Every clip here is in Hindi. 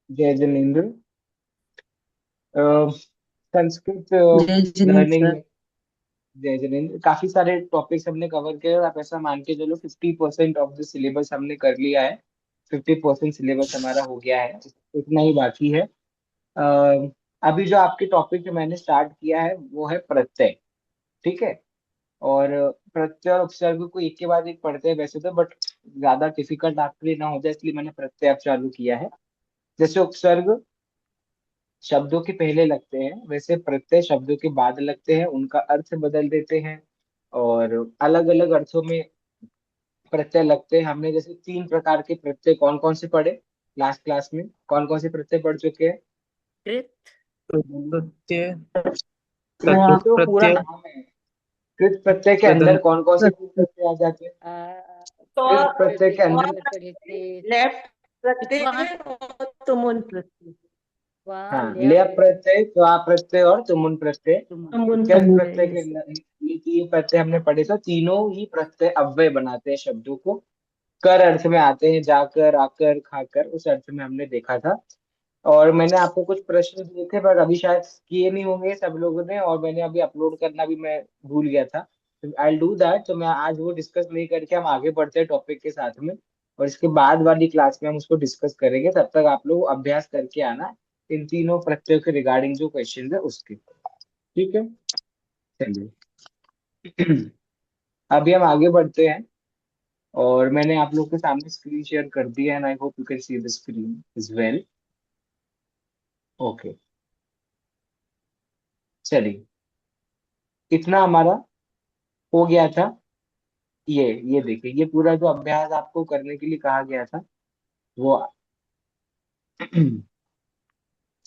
जय जिनेन्द्र। संस्कृत जय जिनेन्द्र लर्निंग सर। में जय जिनेन्द्र, काफी सारे टॉपिक्स हमने कवर किए और आप ऐसा मान के चलो 50% ऑफ द सिलेबस हमने कर लिया है। 50% सिलेबस हमारा हो गया है, इतना ही बाकी है। अ, अभी जो आपके टॉपिक जो मैंने स्टार्ट किया है वो है प्रत्यय। ठीक है। और प्रत्यय और उपसर्ग को एक के बाद एक पढ़ते हैं वैसे तो, बट ज्यादा डिफिकल्ट आपके लिए ना हो जाए इसलिए मैंने प्रत्यय अब चालू किया है। जैसे उपसर्ग शब्दों के पहले लगते हैं, वैसे प्रत्यय शब्दों के बाद लगते हैं, उनका अर्थ बदल देते हैं। और अलग अलग अर्थों में प्रत्यय लगते हैं। हमने जैसे 3 प्रकार के प्रत्यय कौन कौन से पढ़े लास्ट क्लास में? कौन कौन से प्रत्यय पढ़ चुके हैं? कृत प्रत्यय, कृत स्वा तो पूरा प्रत्यय, नाम है। कृत प्रत्यय के अंदर तदंत। कौन कौन से कृत प्रत्यय आ जाते हैं? तो कृत प्रत्यय के अंदर, लेफ्ट प्रत्यय और तुमुन प्रत्यय। हाँ, लेप प्रत्यय, त्वा प्रत्यय और तुमुन प्रत्यय। तुमुन कृत प्रत्यय प्रत्यय के यस। अंदर ये 3 प्रत्यय हमने पढ़े, तो तीनों ही प्रत्यय अव्यय बनाते हैं शब्दों को। कर अर्थ में आते हैं, जाकर, आकर, खाकर, उस अर्थ में हमने देखा था। और मैंने आपको कुछ प्रश्न दिए थे पर अभी शायद किए नहीं होंगे सब लोगों ने, और मैंने अभी अपलोड करना भी मैं भूल गया था। आई डू दैट, तो मैं आज वो डिस्कस नहीं करके हम आगे बढ़ते हैं टॉपिक के साथ में। और इसके बाद वाली क्लास में हम उसको डिस्कस करेंगे, तब तक आप लोग अभ्यास करके आना इन तीनों प्रत्ययों के रिगार्डिंग जो क्वेश्चन है उसके। ठीक है, चलिए। अभी हम आगे बढ़ते हैं। और मैंने आप लोग के सामने स्क्रीन शेयर कर दिया है, and I hope you can see the screen is well. Okay, चलिए। इतना हमारा हो गया था। ये देखिए, ये पूरा जो अभ्यास आपको करने के लिए कहा गया था वो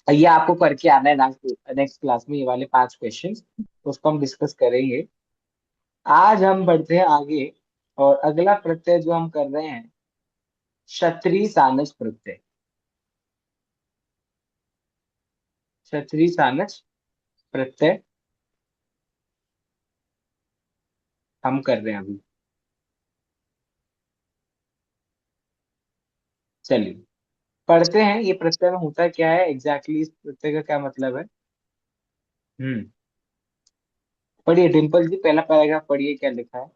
ये आपको करके आना है नेक्स्ट क्लास में, ये वाले 5 क्वेश्चन उसको हम डिस्कस करेंगे। आज हम बढ़ते हैं आगे। और अगला प्रत्यय जो हम कर रहे हैं, क्षत्रिय सानस प्रत्यय। क्षत्रिय सानस प्रत्यय हम कर रहे हैं अभी। चलिए, पढ़ते हैं ये प्रत्यय में होता क्या है एग्जैक्टली, इस प्रत्यय का क्या मतलब है। हम्म पढ़िए डिम्पल जी, पहला पैराग्राफ पढ़िए, क्या लिखा है?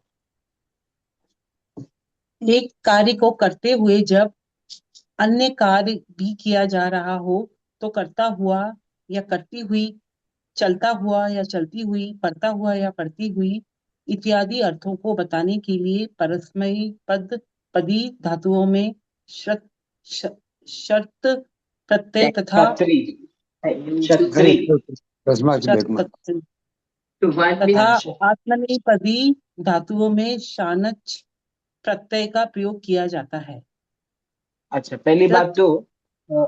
एक कार्य को करते हुए जब अन्य कार्य भी किया जा रहा हो तो करता हुआ या करती हुई, चलता हुआ या चलती हुई, पढ़ता हुआ या पढ़ती हुई इत्यादि अर्थों को बताने के लिए परस्मैपद पदी धातुओं में शर्त श- शर्त प्रत्यय तथा क्षत्रिय, अरे क्षत्रिय। रजमा की शर्त बेगम। प्रत्यय तथा हाँ, आत्मनेपदी धातुओं में शानच प्रत्यय का प्रयोग किया जाता है। अच्छा, पहली बात शर्त तो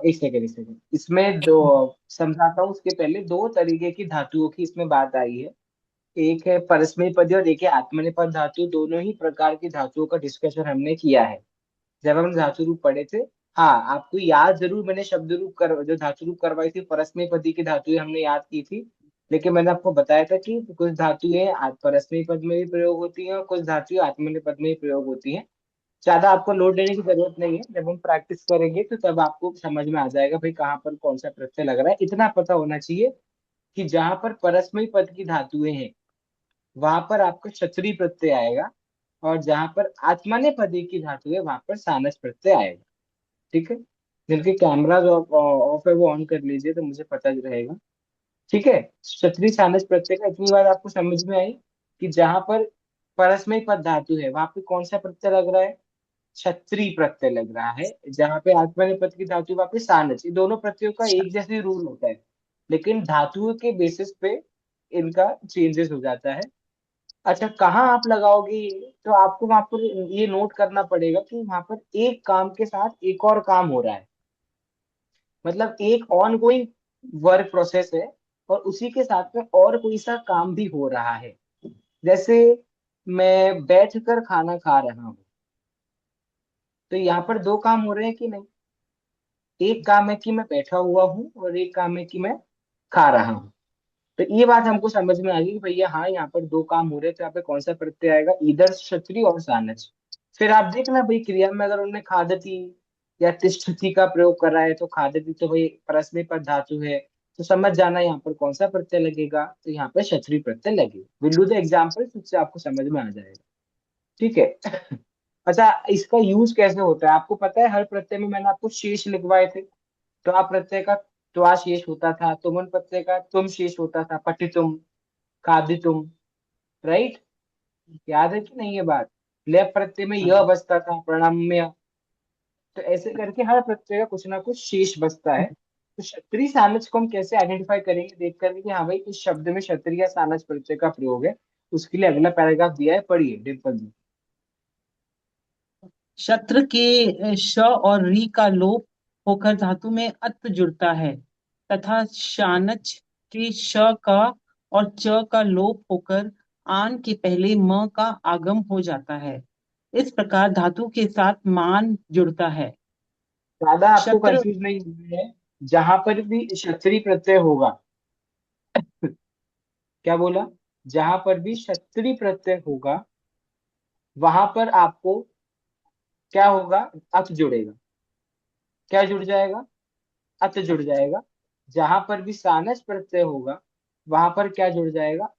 एक सेकंड इसमें दो समझाता हूँ। उसके पहले 2 तरीके की धातुओं की इसमें बात आई है। एक है परस्मैपदी और एक है आत्मनेपद धातु। दोनों ही प्रकार की धातुओं का डिस्कशन हमने किया है जब हम धातु रूप पढ़े थे। हाँ, आपको याद जरूर, मैंने शब्द रूप कर जो धातु रूप करवाई थी परस्मैपदी की धातुएं हमने याद की थी। लेकिन मैंने आपको बताया था कि कुछ धातुएं परस्मैपद में भी प्रयोग होती हैं और कुछ धातुएं आत्मनेपद में भी प्रयोग होती हैं। ज्यादा आपको लोड लेने की जरूरत नहीं है, जब हम प्रैक्टिस करेंगे तो तब आपको समझ में आ जाएगा भाई कहाँ पर कौन सा प्रत्यय लग रहा है। इतना पता होना चाहिए कि जहां पर परस्मैपद पद की धातुएं हैं वहां पर आपका क्षत्रिय प्रत्यय आएगा, और जहां पर आत्मनेपदी की धातु है वहां पर सानस प्रत्यय आएगा। ठीक है। जिनके कैमरा जो ऑफ है वो ऑन कर लीजिए तो मुझे पता रहेगा। ठीक है। क्षत्रिय सानस प्रत्यय का इतनी बार आपको समझ में आई कि जहां पर परस्मैपद पद धातु है वहां पे कौन सा प्रत्यय लग रहा है? क्षत्रिय प्रत्यय लग रहा है। जहां पे आत्मनेपद की धातु वहां पे सानस। ये दोनों प्रत्ययों का एक जैसे रूल होता है, लेकिन धातुओं के बेसिस पे इनका चेंजेस हो जाता है। अच्छा, कहाँ आप लगाओगे ये? तो आपको वहां पर ये नोट करना पड़ेगा कि वहां पर एक काम के साथ एक और काम हो रहा है, मतलब एक ऑन गोइंग वर्क प्रोसेस है, और उसी के साथ में और कोई सा काम भी हो रहा है। जैसे मैं बैठ कर खाना खा रहा हूँ, तो यहाँ पर 2 काम हो रहे हैं कि नहीं? एक काम है कि मैं बैठा हुआ हूँ और एक काम है कि मैं खा रहा हूँ। तो ये बात हमको समझ में आ गई कि भैया हाँ, यहाँ पर 2 काम हो रहे हैं, तो यहाँ पे कौन सा प्रत्यय आएगा? इधर क्षत्रिय और सानस। फिर आप देखना भाई क्रिया में अगर उन्होंने खादती या तिष्ठति का प्रयोग कर रहा है तो खादति तो भाई परस्मै पद धातु है, तो समझ जाना यहाँ पर कौन सा प्रत्यय लगेगा, तो यहाँ पर क्षत्रिय प्रत्यय लगेगा। विल डू द एग्जाम्पल, उससे आपको समझ में आ जाएगा। ठीक है। अच्छा, इसका यूज कैसे होता है आपको पता है? हर प्रत्यय में मैंने आपको शेष लिखवाए थे। त्वा प्रत्यय का त्वा शेष होता था, तुमन प्रत्यय का तुम शेष होता था, पठितुम, खादितुम, राइट? याद है कि नहीं ये बात? लेप प्रत्यय में यह बचता था, प्रणम्य। तो ऐसे करके हर प्रत्यय का कुछ ना कुछ शेष बचता है। तो क्षत्रिय सानस को हम कैसे आइडेंटिफाई करेंगे? देख करके कि हाँ भाई इस शब्द में क्षत्रिय सानस प्रत्यय का प्रयोग है, उसके लिए अगला पैराग्राफ दिया है, पढ़िए डिम्पल जी। शत्र के श और री का लोप होकर धातु में अत जुड़ता है तथा शानच के श का और च का लोप होकर आन के पहले म का आगम हो जाता है। इस प्रकार धातु के साथ मान जुड़ता है। ज्यादा आपको शत्र कंफ्यूज नहीं होना है। जहां पर भी क्षत्रिय प्रत्यय होगा, क्या बोला? जहां पर भी क्षत्रिय प्रत्यय होगा वहां पर आपको क्या होगा? अत जुड़ेगा। क्या जुड़ जाएगा? अत जुड़ जाएगा। जहां पर भी सानस प्रत्यय होगा वहां पर क्या जुड़ जाएगा?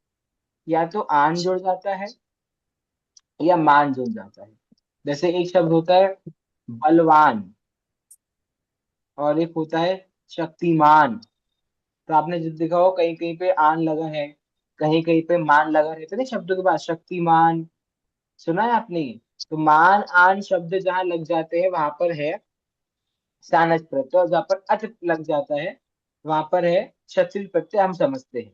या तो आन जुड़ जाता है या मान जुड़ जाता है। जैसे एक शब्द होता है बलवान, और एक होता है शक्तिमान। तो आपने जो देखा हो कहीं कहीं पे आन लगा है, कहीं कहीं पे मान लगा रहता है ना शब्दों के बाद, शक्तिमान, सुना है आपने ये? तो मान आन शब्द जहां लग जाते हैं वहां पर है सानस प्रत्यय, और जहां पर अच लग जाता है वहां पर है क्षत्रिय प्रत्यय, हम समझते हैं।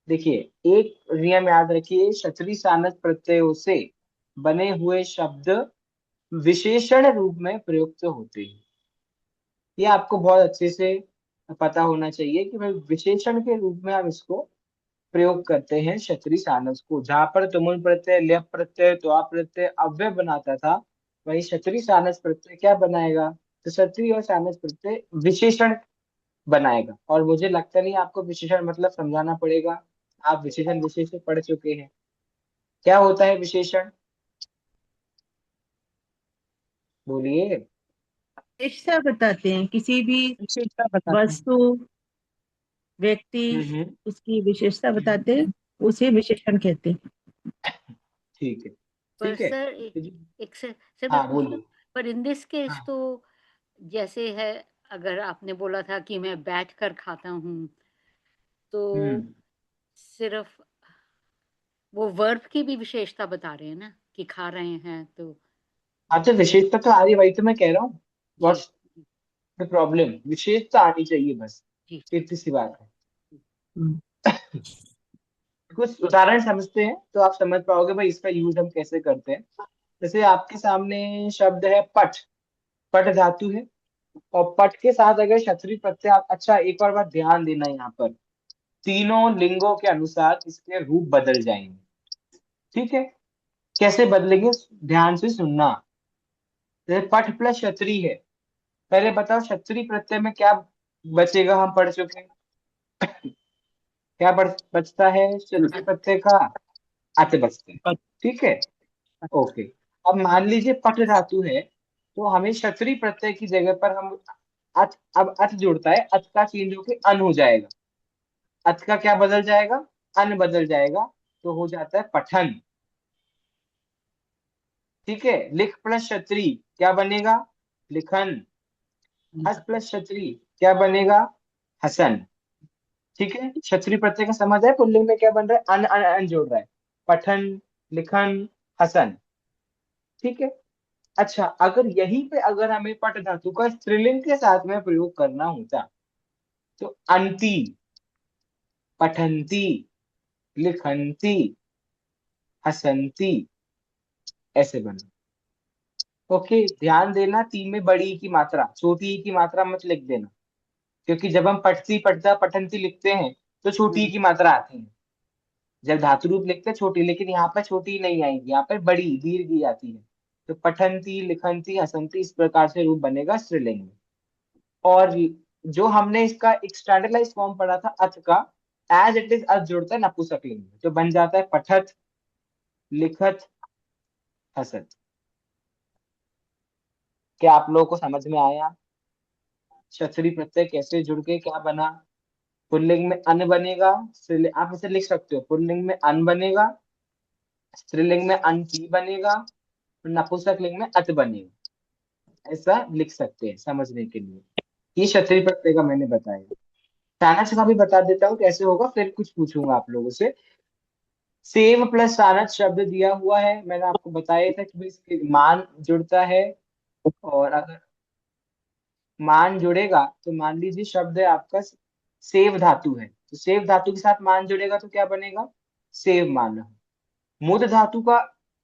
देखिए एक नियम याद रखिए, क्षत्रिय सानस प्रत्ययों से बने हुए शब्द विशेषण रूप में प्रयुक्त होते हैं। ये आपको बहुत अच्छे से पता होना चाहिए कि भाई विशेषण के रूप में हम इसको प्रयोग करते हैं क्षत्रिय सानस को। जहां पर तुमुल प्रत्यय, लेप प्रत्यय, त्वा प्रत्यय अव्यय बनाता था, वही क्षत्रिय सानस प्रत्यय क्या बनाएगा? तो क्षत्रिय और सानस प्रत्यय विशेषण बनाएगा। और मुझे लगता नहीं आपको विशेषण मतलब समझाना पड़ेगा, आप विशेषण विशेषण पढ़ चुके हैं। क्या होता है विशेषण? बोलिए। विशेषता बताते हैं किसी भी विशेषता बताते हैं। वस्तु, व्यक्ति, हम्म। उसकी विशेषता हम्म। बताते हैं, उसे विशेषण कहते हैं। ठीक है। पर ठीक है। सर तो एक सर मैं हाँ पूछ लूं, बोलिए। पर इन दिस केस हाँ। तो जैसे है, अगर आपने बोला था कि मैं बैठ कर खाता हूँ, तो हम्म। सिर्फ वो वर्ब की भी विशेषता बता रहे हैं ना कि खा रहे हैं तो। अच्छा, विशेषता तो आ रही, वही तो मैं कह रहा हूँ। जी व्हाट्स द प्रॉब्लम? विशेषता आनी चाहिए बस, जी। इतनी सी बात है। हम्म। कुछ उदाहरण समझते हैं तो आप समझ पाओगे भाई इसका यूज हम कैसे करते हैं। जैसे आपके सामने शब्द है पठ। पठ धातु है, और पठ के साथ अगर क्षत्रिय प्रत्यय अच्छा एक और बात ध्यान देना, यहाँ पर तीनों लिंगों के अनुसार इसके रूप बदल जाएंगे। ठीक है? कैसे बदलेंगे ध्यान से सुनना। जैसे पठ प्लस क्षत्रिय है, पहले बताओ क्षत्रिय प्रत्यय में क्या बचेगा? हम पढ़ चुके हैं। क्या बचता है क्षत्रिय प्रत्यय का? अच बचता है। ठीक है। ओके। अब मान लीजिए पठ धातु है, तो हमें क्षत्रिय प्रत्यय की जगह पर हम अच, अब अच जुड़ता है, अच का चेंज होके अन हो जाएगा। अच का क्या बदल जाएगा? अन बदल जाएगा। तो हो जाता है पठन। ठीक है। लिख प्लस क्षत्रिय क्या बनेगा? लिखन। हस प्लस क्षत्रिय क्या बनेगा? हसन। ठीक है। क्षत्रिय प्रत्यय का समझ है, पुल्लिंग में क्या बन रहा है? अन अन अन जोड़ रहा है। पठन, लिखन, हसन। ठीक है। अच्छा, अगर यहीं पे अगर हमें पट धातु का स्त्रीलिंग के साथ में प्रयोग करना होता, तो अंति, पठंती, लिखंती, हसंती, ऐसे बना। ओके, ध्यान देना, ती में बड़ी ई की मात्रा, छोटी ई की मात्रा मत लिख देना। क्योंकि जब हम पठती, पठता, पठंती लिखते हैं तो छोटी ई की मात्रा आती है। जब धातु रूप लिखते हैं छोटी, लेकिन यहाँ पर छोटी नहीं आएगी, यहाँ पर बड़ी दीर्घ ई आती है। तो पठंती, लिखंती, हसंती, इस प्रकार से रूप बनेगा स्त्रीलिंग में। और जो हमने इसका एक स्टैंडर्डाइज फॉर्म पढ़ा था अथ का, एज इट इज अथ जुड़ता है नपुंसकलिंग में, तो बन जाता है पठत, लिखत, हसत। क्या आप लोगों को समझ में आया? क्षत्रिय प्रत्यय कैसे जुड़ के क्या बना? पुल्लिंग में अन बनेगा, आप इसे लिख सकते हो, पुल्लिंग में अन बनेगा, स्त्रीलिंग में अंति बनेगा, और नपुंसक लिंग में अत बनेगा। ऐसा लिख सकते हैं समझने के लिए। ये क्षत्रिय प्रत्यय का मैंने बताया। सानस का भी बता देता हूँ कैसे होगा, फिर कुछ पूछूंगा आप लोगों से। सेव प्लस सानस शब्द दिया हुआ है, मैंने आपको बताया था कि भाई इसके मान जुड़ता है। और अगर मान जुड़ेगा तो मान लीजिए शब्द है आपका सेव धातु है, तो सेव धातु के साथ मान जुड़ेगा तो क्या बनेगा? सेव मान। मुद धातु का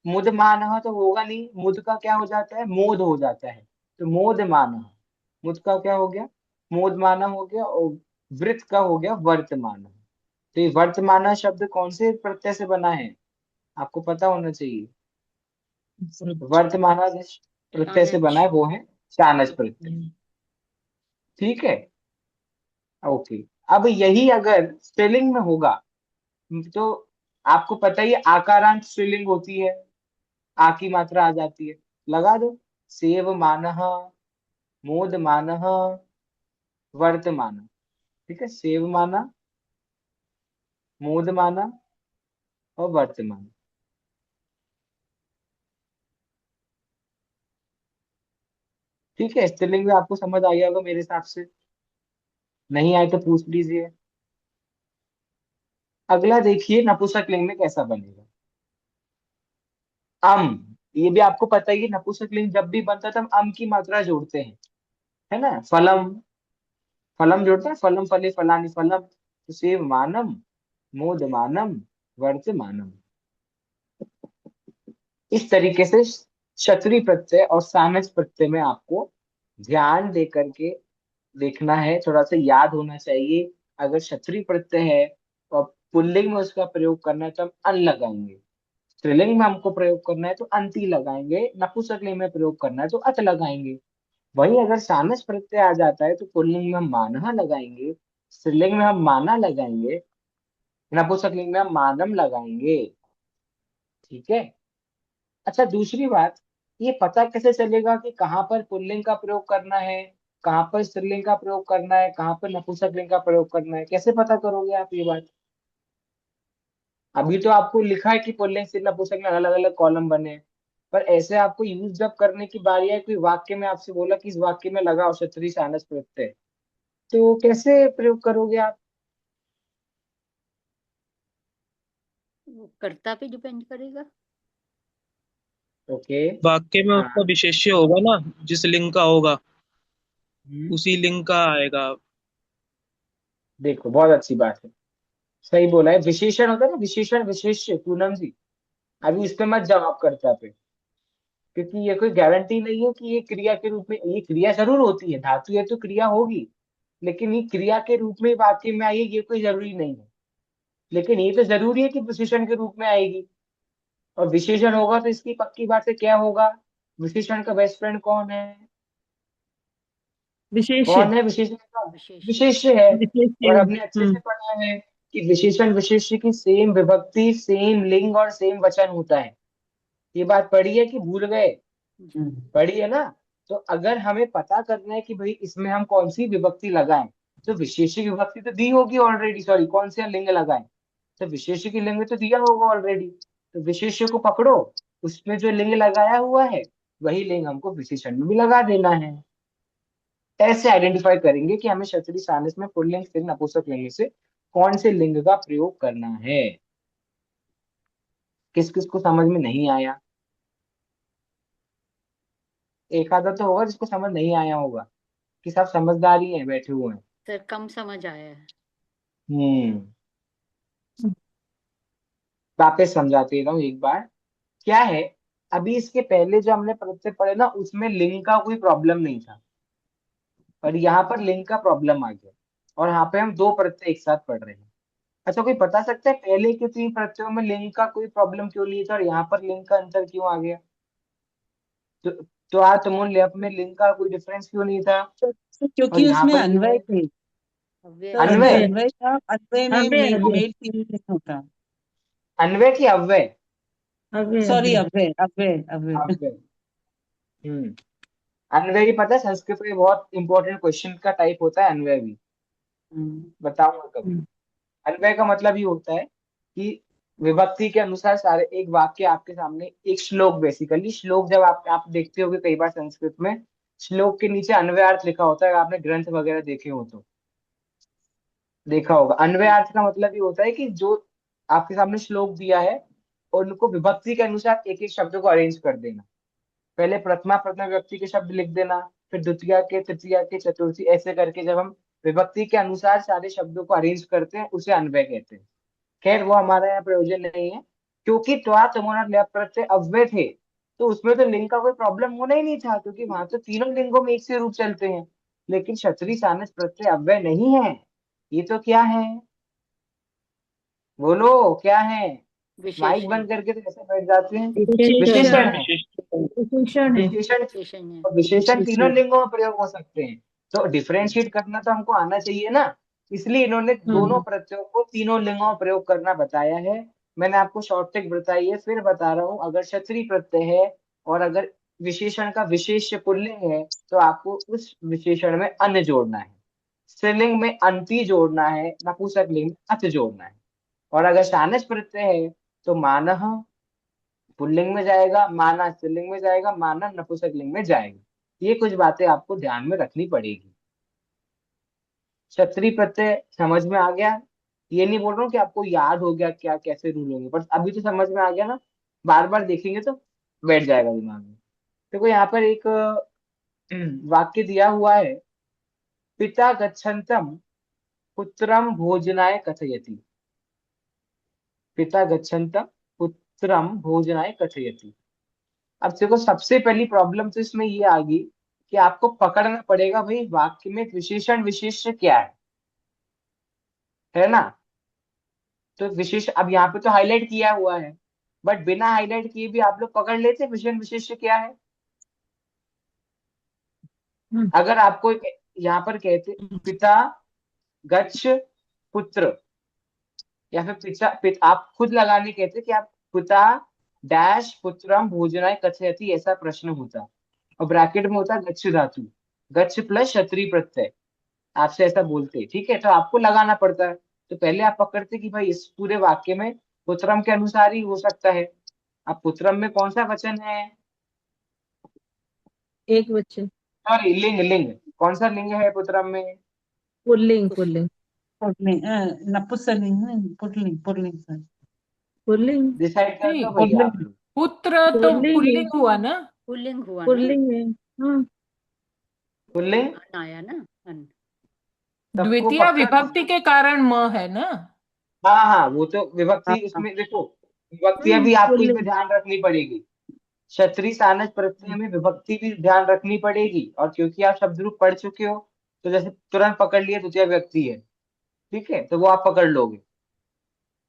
मुद मान तो होगा नहीं, मुद का क्या हो जाता है? मोद हो जाता है, तो मोद मान। मुद का क्या हो गया? मोद माना हो गया। और वृत्त का हो गया वर्तमान। तो ये वर्तमान शब्द कौन से प्रत्यय से बना है? आपको पता होना चाहिए। वर्तमान जिस प्रत्यय से बना है वो है चाणज प्रत्यय। ठीक है, ओके। अब यही अगर स्त्रीलिंग में होगा तो आपको पता ही है, आकारांत स्त्रीलिंग होती है, आ की मात्रा आ जाती है। लगा दो, सेव मानः, मोद मानः, वर्तमान। ठीक है, सेव माना, मोद माना और वर्तमान। ठीक है, स्त्रीलिंग में आपको समझ आ गया होगा मेरे हिसाब से। नहीं आए तो पूछ लीजिए। अगला देखिए नपुंसक लिंग में कैसा बनेगा। अम, ये भी आपको पता ही है, नपुंसक लिंग जब भी बनता है तब अम की मात्रा जोड़ते हैं, है ना। फलम, फलम जोड़ते हैं, फलम फले फलानि फलम। तो सेव मानम, मोद मानम, वर्तमानम। इस तरीके से क्षत्रिय प्रत्यय और सामज प्रत्यय में आपको ध्यान दे करके देखना है, थोड़ा सा याद होना चाहिए। अगर क्षत्रिय प्रत्यय है और पुल्लिंग में उसका प्रयोग करना है तो हम अन लगाएंगे, स्त्रीलिंग में हमको प्रयोग करना है तो अंति लगाएंगे, नपुंसकलिंग में प्रयोग करना है तो अत लगाएंगे। वहीं अगर सामस प्रत्यय आ जाता है तो पुल्लिंग में हम मानहा लगाएंगे, स्त्रीलिंग में हम माना लगाएंगे, नपुंसकलिंग में हम मानम लगाएंगे। ठीक है। अच्छा, दूसरी बात, ये पता कैसे चलेगा कि कहाँ पर पुल्लिंग का प्रयोग करना है, कहाँ पर स्त्रीलिंग का प्रयोग करना है, कहाँ पर नपुंसकलिंग का प्रयोग करना है? कैसे पता करोगे आप ये बात? अभी तो आपको लिखा है कि पुल्लिंग स्त्रीलिंग नपुंसकलिंग अलग अलग कॉलम बने हैं, पर ऐसे आपको यूज जब करने की बारी है, कोई वाक्य में आपसे बोला कि इस वाक्य में लगाओ क्षत्रिय सानस प्रत्यय, तो कैसे प्रयोग करोगे आप? वो कर्ता पे डिपेंड करेगा। ओके। वाक्य में उसका हाँ। विशेष्य होगा ना, जिस लिंग का होगा हम्म, उसी लिंग का आएगा। देखो बहुत अच्छी बात है, सही बोला है। विशेषण होता है ना, विशेषण विशेष्य, पूनम जी। अभी इस पे मत जवाब कर्ता पे, क्योंकि ये कोई गारंटी नहीं है कि ये क्रिया के रूप में, ये क्रिया जरूर होती है, धातु है तो क्रिया होगी, लेकिन ये क्रिया के रूप में वाक्य में आएगी ये कोई जरूरी नहीं है। लेकिन ये तो जरूरी है कि विशेषण के रूप में आएगी। और विशेषण होगा तो इसकी पक्की बात है क्या होगा? विशेषण का बेस्ट फ्रेंड कौन है? विशेष्य। कौन है विशेषण का? विशेष। विशेष्य है। विशेष्य। और हमने अच्छे से पढ़ा है कि विशेषण विशेष्य की सेम विभक्ति, सेम लिंग और सेम वचन होता है। ये बात पढ़ी है कि भूल गए? जी। पढ़ी है ना। तो अगर हमें पता करना है कि भाई इसमें हम कौन सी विभक्ति लगाएं, तो विशेष्य की विभक्ति तो दी होगी ऑलरेडी, सॉरी कौन से लिंग लगाएं, तो विशेष्य की लिंग तो दिया होगा ऑलरेडी। तो विशेष्य को पकड़ो, उसमें जो लिंग लगाया हुआ है वही लिंग हमको विशेषण में भी लगा देना है। ऐसे आइडेंटिफाई करेंगे कि हमें क्षत्रिय सानस में पुल्लिंग स्त्रीलिंग नपुंसक लिंग से कौन से लिंग का प्रयोग करना है। किस किस को समझ में नहीं आया? एक आधा तो होगा जिसको समझ नहीं आया होगा, कि सब समझदार ही हैं बैठे हुए हैं। सर कम समझ आया है। हम्म, वापस समझा दे रहा हूँ एक बार। क्या है, अभी इसके पहले जो हमने प्रत्यय पढ़े ना उसमें लिंग का कोई प्रॉब्लम नहीं था, पर यहाँ पर लिंग का प्रॉब्लम आ गया, और यहाँ पे हम दो प्रत्यय एक साथ पढ़ रहे हैं। अच्छा, कोई बता सकता है पहले के तीन प्रत्ययों में लिंग का कोई प्रॉब्लम क्यों नहीं था और यहाँ पर लिंग का अंतर क्यों आ गया? तो, तो तुम लेफ्ट में लिंग का कोई डिफरेंस क्यों नहीं था और क्योंकि यहाँ उसमें पर क्यों अन्वय है? थे। अव्यय सर है। उसमें अन्वय, अन्वय था, अन्वय में अव्यय अव्यय मेल फीमेल नहीं होता। अन्वय की अव्यय? अव्यय सॉरी, अव्यय। अव्यय अव्यय अव्यय। अव्यय। हम्म, अन्वय भी पता है संस्कृत में बहुत इंपॉर्टेंट क्वेश्चन का टाइप होता है अन्वय भी, बताऊंगा कभी। हम्म, अन्वय का मतलब ये होता है कि विभक्ति के अनुसार सारे एक वाक्य आपके सामने, एक श्लोक, बेसिकली श्लोक जब आप देखते होगे कई बार संस्कृत में, श्लोक के नीचे अन्वयार्थ लिखा होता है, आपने ग्रंथ वगैरह देखे हो तो देखा होगा। अन्वयार्थ का मतलब ये होता है कि जो आपके सामने श्लोक दिया है और उनको विभक्ति के अनुसार एक एक शब्द को अरेंज कर देना। पहले प्रथमा प्रथम विभक्ति के शब्द लिख देना, फिर द्वितीया के, तृतीया के, चतुर्थी, ऐसे करके जब हम विभक्ति के अनुसार सारे शब्दों को अरेंज करते हैं उसे अन्वय कहते हैं। खैर वो हमारा यहाँ प्रयोजन नहीं है, क्योंकि त्वा तमोना लय प्रत्यय अव्यय थे तो उसमें तो लिंग का कोई प्रॉब्लम होना ही नहीं था, क्योंकि वहां तो तीनों लिंगों में एक से रूप चलते हैं। लेकिन क्षत्रिय सानस प्रत्यय अव्यय नहीं है, ये तो क्या है, बोलो क्या है। माइक विशेषण। बंद करके तो ऐसे बैठ जाते हैं। विशेषण विशेषण है। है, विशेषण है। विशेषण। विशेषण है। और विशेषण तीनों विशेषण। लिंगों में प्रयोग हो सकते हैं, तो डिफरेंशिएट करना तो हमको आना चाहिए ना। इसलिए इन्होंने दोनों हम्म प्रत्ययों को तीनों लिंगों में प्रयोग करना बताया है। मैंने आपको शॉर्ट ट्रिक बताई है, फिर बता रहा हूँ। अगर क्षत्रिय प्रत्यय है और अगर विशेषण का विशेष्य पुल्लिंग है तो आपको उस विशेषण में अन जोड़ना है, स्त्रीलिंग में अंति जोड़ना है, नपुंसक लिंग में अच जोड़ना है। और अगर शानच प्रत्यय है तो मानह पुल्लिंग में जाएगा, माना स्त्रीलिंग में जाएगा, माना नपुंसक लिंग में जाएगा। ये कुछ बातें आपको ध्यान में रखनी पड़ेगी। क्षत्रिय प्रत्यय समझ में आ गया, ये नहीं बोल रहा हूँ कि आपको याद हो गया क्या कैसे रूल होंगे, पर अभी तो समझ में आ गया ना, बार बार देखेंगे तो बैठ जाएगा दिमाग में। देखो यहाँ पर एक वाक्य दिया हुआ है, पिता गच्छन्तम पुत्रम भोजनाय कथयति। पिता गच्छन्तम पुत्रम भोजनाय कथयति। अब देखो सबसे पहली प्रॉब्लम तो इसमें ये आ गई कि आपको पकड़ना पड़ेगा भाई वाक्य में विशेषण विशेष्य क्या है ना। तो विशेष अब यहाँ पे तो हाईलाइट किया हुआ है, बट बिना हाईलाइट किए भी आप लोग पकड़ लेते विशेषण विशेष्य क्या है। हम्म अगर आपको यहाँ पर कहते पिता गच्छ पुत्र, या फिर आप खुद लगाने कहते कि आप पिता डैश पुत्रम भोजनाय कथयति, ऐसा प्रश्न होता और ब्रैकेट में होता गच्छ धातु, गच्छ प्लस क्षत्रिय प्रत्यय, आपसे ऐसा बोलते, ठीक है, तो आपको लगाना पड़ता है। तो पहले आप पकड़ते कि भाई इस पूरे वाक्य में पुत्रम के अनुसार ही हो सकता है। अब पुत्रम में कौन सा वचन है, एक बच्चे। सॉरी लिंग, लिंग कौन सा लिंग है पुत्रम में। पुल्लिंग पुष पुल्लिंग। पुल्लिंग, नपुंसकलिंग नहीं, pulling pulling sir. Pulling. Decide कर नहीं, लो भैया आप पुल्लिंग। लोग। पुत्र तो पुल्लिंग है। पुल्लिंग हुआ ना। पुल्लिंग हुआ ना। पुल्लिंग है। हाँ। पुल्लिंग अन आया ना, अन। सबको द्वितीय पक्का। विभक्ति के कारण म है ना। हाँ हाँ, वो तो हाँ विभक्ति हाँ। उसमें देखो, विभक्तियां भी आपको इसमें पुल्लिंग। ध्यान रखनी पड़ेगी। क्षत्रिय सानस प्रत्यय में विभक्ति भी ध्यान रखनी पड़ेगी, और क्योंकि आप शब्द रूप पढ़ चुके हो तो जैसे तुरंत पकड़ लिए द्वितीय व्यक्ति है, ठीक है, तो वो आप पकड़ लोगे।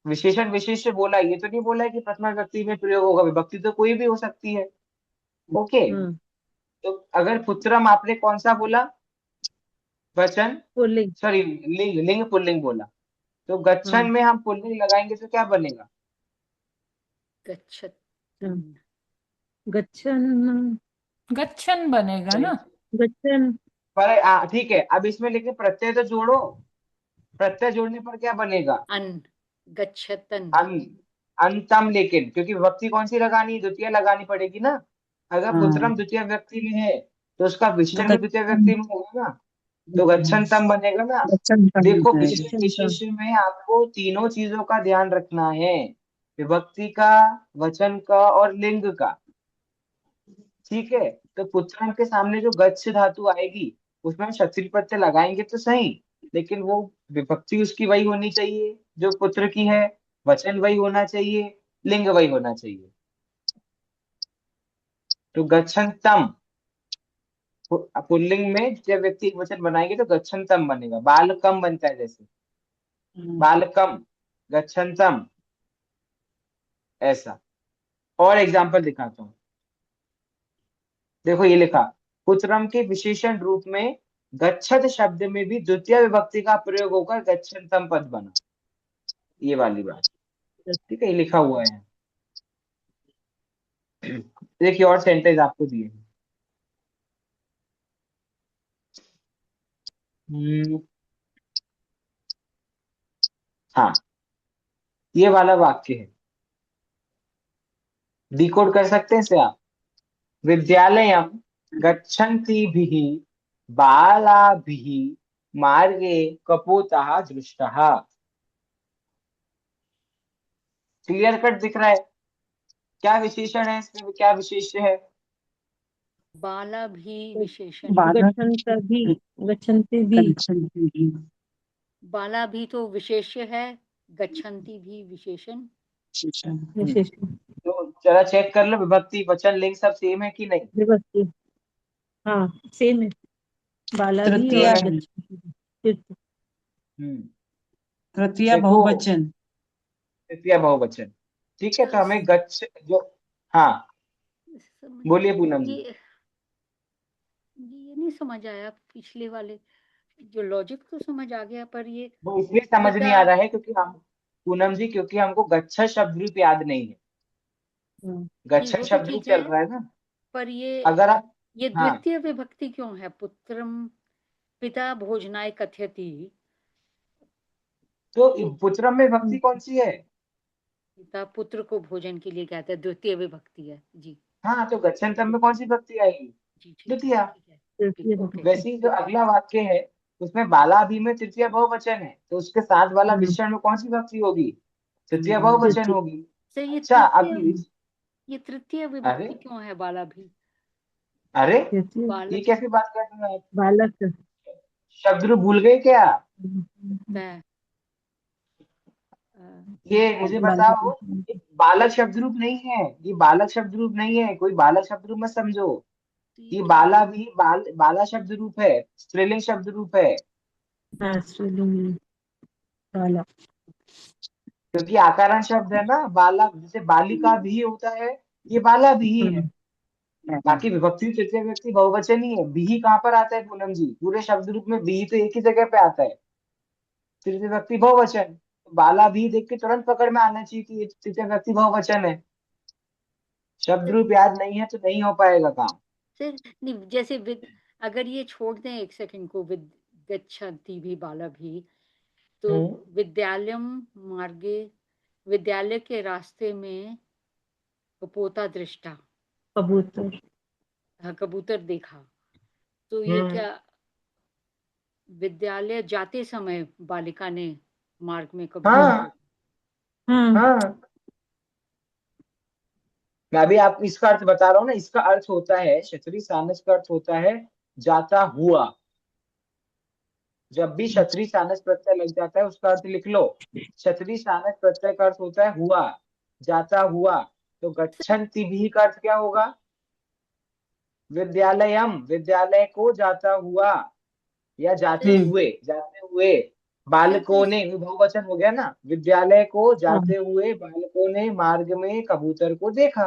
विशेषण विशेष्य बोला, ये तो नहीं बोला है कि प्रथमा व्यक्ति में प्रयोग होगा, विभक्ति तो कोई भी हो सकती है। ओके, हाँ। तो अगर पुत्रम आपने कौन सा बोला वचन, पुल्लिंग। सॉरी लिंग, लिंग पुल्लिंग बोला, तो हाँ। गच्छन में हम पुल्लिंग लगाएंगे तो क्या बनेगा। गच्छत। हाँ। गच्छन। गच्छन बनेगा ना। गच्छन। पर ठीक है, अब इसमें लेकिन प्रत्यय तो जोड़ो, प्रत्यय जोड़ने पर क्या बनेगा, अन। गच्छतन। अन, अंतम, लेकिन क्योंकि विभक्ति कौन सी लगानी, द्वितीय लगानी पड़ेगी ना। अगर हाँ। पुत्रम द्वितीय व्यक्ति में है तो उसका विशेषण भी द्वितीय गच्छन। व्यक्ति में होगा ना, तो गच्छन्तम बनेगा ना। गच्छन देखो है। विशेषण गच्छन्तम। विशेष्य में आपको तीनों चीजों का ध्यान रखना है, विभक्ति का, वचन का और लिंग का, ठीक है। तो पुत्रम के सामने जो गच्छ धातु आएगी उसमें हम क्षत्रिय प्रत्यय लगाएंगे तो सही, लेकिन वो विभक्ति उसकी वही होनी चाहिए जो पुत्र की है, वचन वही होना चाहिए, लिंग वही होना चाहिए। तो गच्छन्तम पुल्लिंग में जब व्यक्ति एक वचन बनाएंगे तो गच्छन्तम बनेगा, बालकम बनता है जैसे, बालकम गच्छन्तम, ऐसा। और एग्जाम्पल दिखाता हूँ, देखो ये लिखा, पुत्रम के विशेषण रूप में गच्छत शब्द में भी द्वितीय विभक्ति का प्रयोग होकर गच्छन्तम पद बना, ये वाली बात, ठीक है, ये लिखा हुआ है। देखिए और सेंटेंस आपको दिए हैं। हम्म, हाँ, ये वाला वाक्य है, डिकोड कर सकते हैं इसे आप। विद्यालयं गच्छन्तीभिः बालाभिः मार्गे कपोतः दृष्टः। क्लियर कट दिख रहा है? क्या विशेषण है इसमें, क्या विशेष है? बाला भी तो विशेषण है। बाधा गच्छन्ति भी गच्छन्ति। बाला भी तो विशेष्य है, गच्छन्ति भी विशेषण। विशेषण तो जरा चेक कर लो, विभक्ति वचन लिंग सब सेम है कि नहीं। विभक्ति, हाँ सेम है, बाला भी तृतीया और सेम है। गच्छन्ति भी। तृतीय हम्म, तृतीया देखो, बहुवचन। तृतीया बहुवचन। ठीक है, तो अच्छा, हमें गच्छ जो, हाँ समझ बोलिए पूनम जी। ये नहीं समझ आया पिछले वाले, जो लॉजिक तो समझ आ गया, पर ये वो इसलिए समझ नहीं पिता। आ रहा है क्योंकि हम, पूनम जी, क्योंकि हमको गच्छ शब्द रूप याद नहीं है। हम्म, नहीं गच्छ वो तो शब्द रूप ठीक चल है, रहा है ना। पर अगर आप, ये हाँ, द्वितीय विभक्ति क्यों है? पुत्रम पिता भोजनाय कथयति, तो तो पुत्रम में विभक्ति कौन सी है? पिता पुत्र को भोजन के लिए कहता है, द्वितीय विभक्ति है जी। हाँ, तो गच्छन्तम में कौन सी विभक्ति आएगी? जी ठीक है, द्वितीया। ठीक है, तृतीय ठीक, ओके। विभक्ति। वैसे ही जो अगला वाक्य है उसमें बाला भी में तृतीय बहुवचन है, तो उसके साथ वाला विशेषण में कौन सी विभक्ति होगी? तृतीय बहुवचन तृतीय, होगी। तो अच्छा, अब ये तृतीय अरे, विभक्ति क्यों है बाला भी? अरे, तृतीय ये बालक कैसी बात कर रहे हैं आप? बालक। शब्द रूप भूल गए क्या? है, ये मुझे बालक बताओ, ये बालक शब्द रूप नहीं है, ये बालक शब्द रूप नहीं है, कोई बालक शब्द रूप मत समझो। तो ये क्या है? बाला भी बाला शब्द रूप है, स्त्रीलिंग शब्द रूप है। हाँ स्त्रीलिंग में बाला। क्योंकि आकारण शब्द है ना बाला, जैसे बालिका भी होता है, ये बाला भी ही है। बाकी विभक्ति तृतीय व्यक्ति बहुवचन ही है। भी कहाँ पर आता है पूनम जी? पूरे शब्द रूप में भी तो एक ही जगह पे आता है, तृतीय व्यक्ति बहुवचन। तो बाला भी देख के तुरंत पकड़ में आना चाहिए कि ये तृतीय व्यक्ति बहुवचन है। शब्द रूप याद नहीं है तो नहीं हो पाएगा काम। फिर नहीं, जैसे अगर ये छोड़ दें एक सेकंड को, गच्छन्ति भी बाला भी, तो विद्यालयम मार्गे, विद्यालय के रास्ते में कपोता दृष्टा, कबूतर। कबूतर देखा, तो ये हम्म, क्या विद्यालय जाते समय बालिका ने मार्ग में कबूतर हाँ, देखा? हाँ, मैं अभी आप इसका अर्थ बता रहा हूँ ना। इसका अर्थ होता है, क्षत्रिय सानस का अर्थ होता है जाता हुआ। जब भी क्षत्रिय सानस प्रत्यय लग जाता है उसका अर्थ लिख लो। क्षत्रिय सानस प्रत्यय का अर्थ होता है हुआ, जाता हुआ। तो गच्छन्ति भी का अर्थ क्या होगा? विद्यालयम, विद्यालय को जाता हुआ या जाते सर हुए, जाते हुए। सर तो बालकों ने, बहुवचन हो गया ना, विद्यालय को हाँ जाते हुए बालकों ने मार्ग में कबूतर को देखा।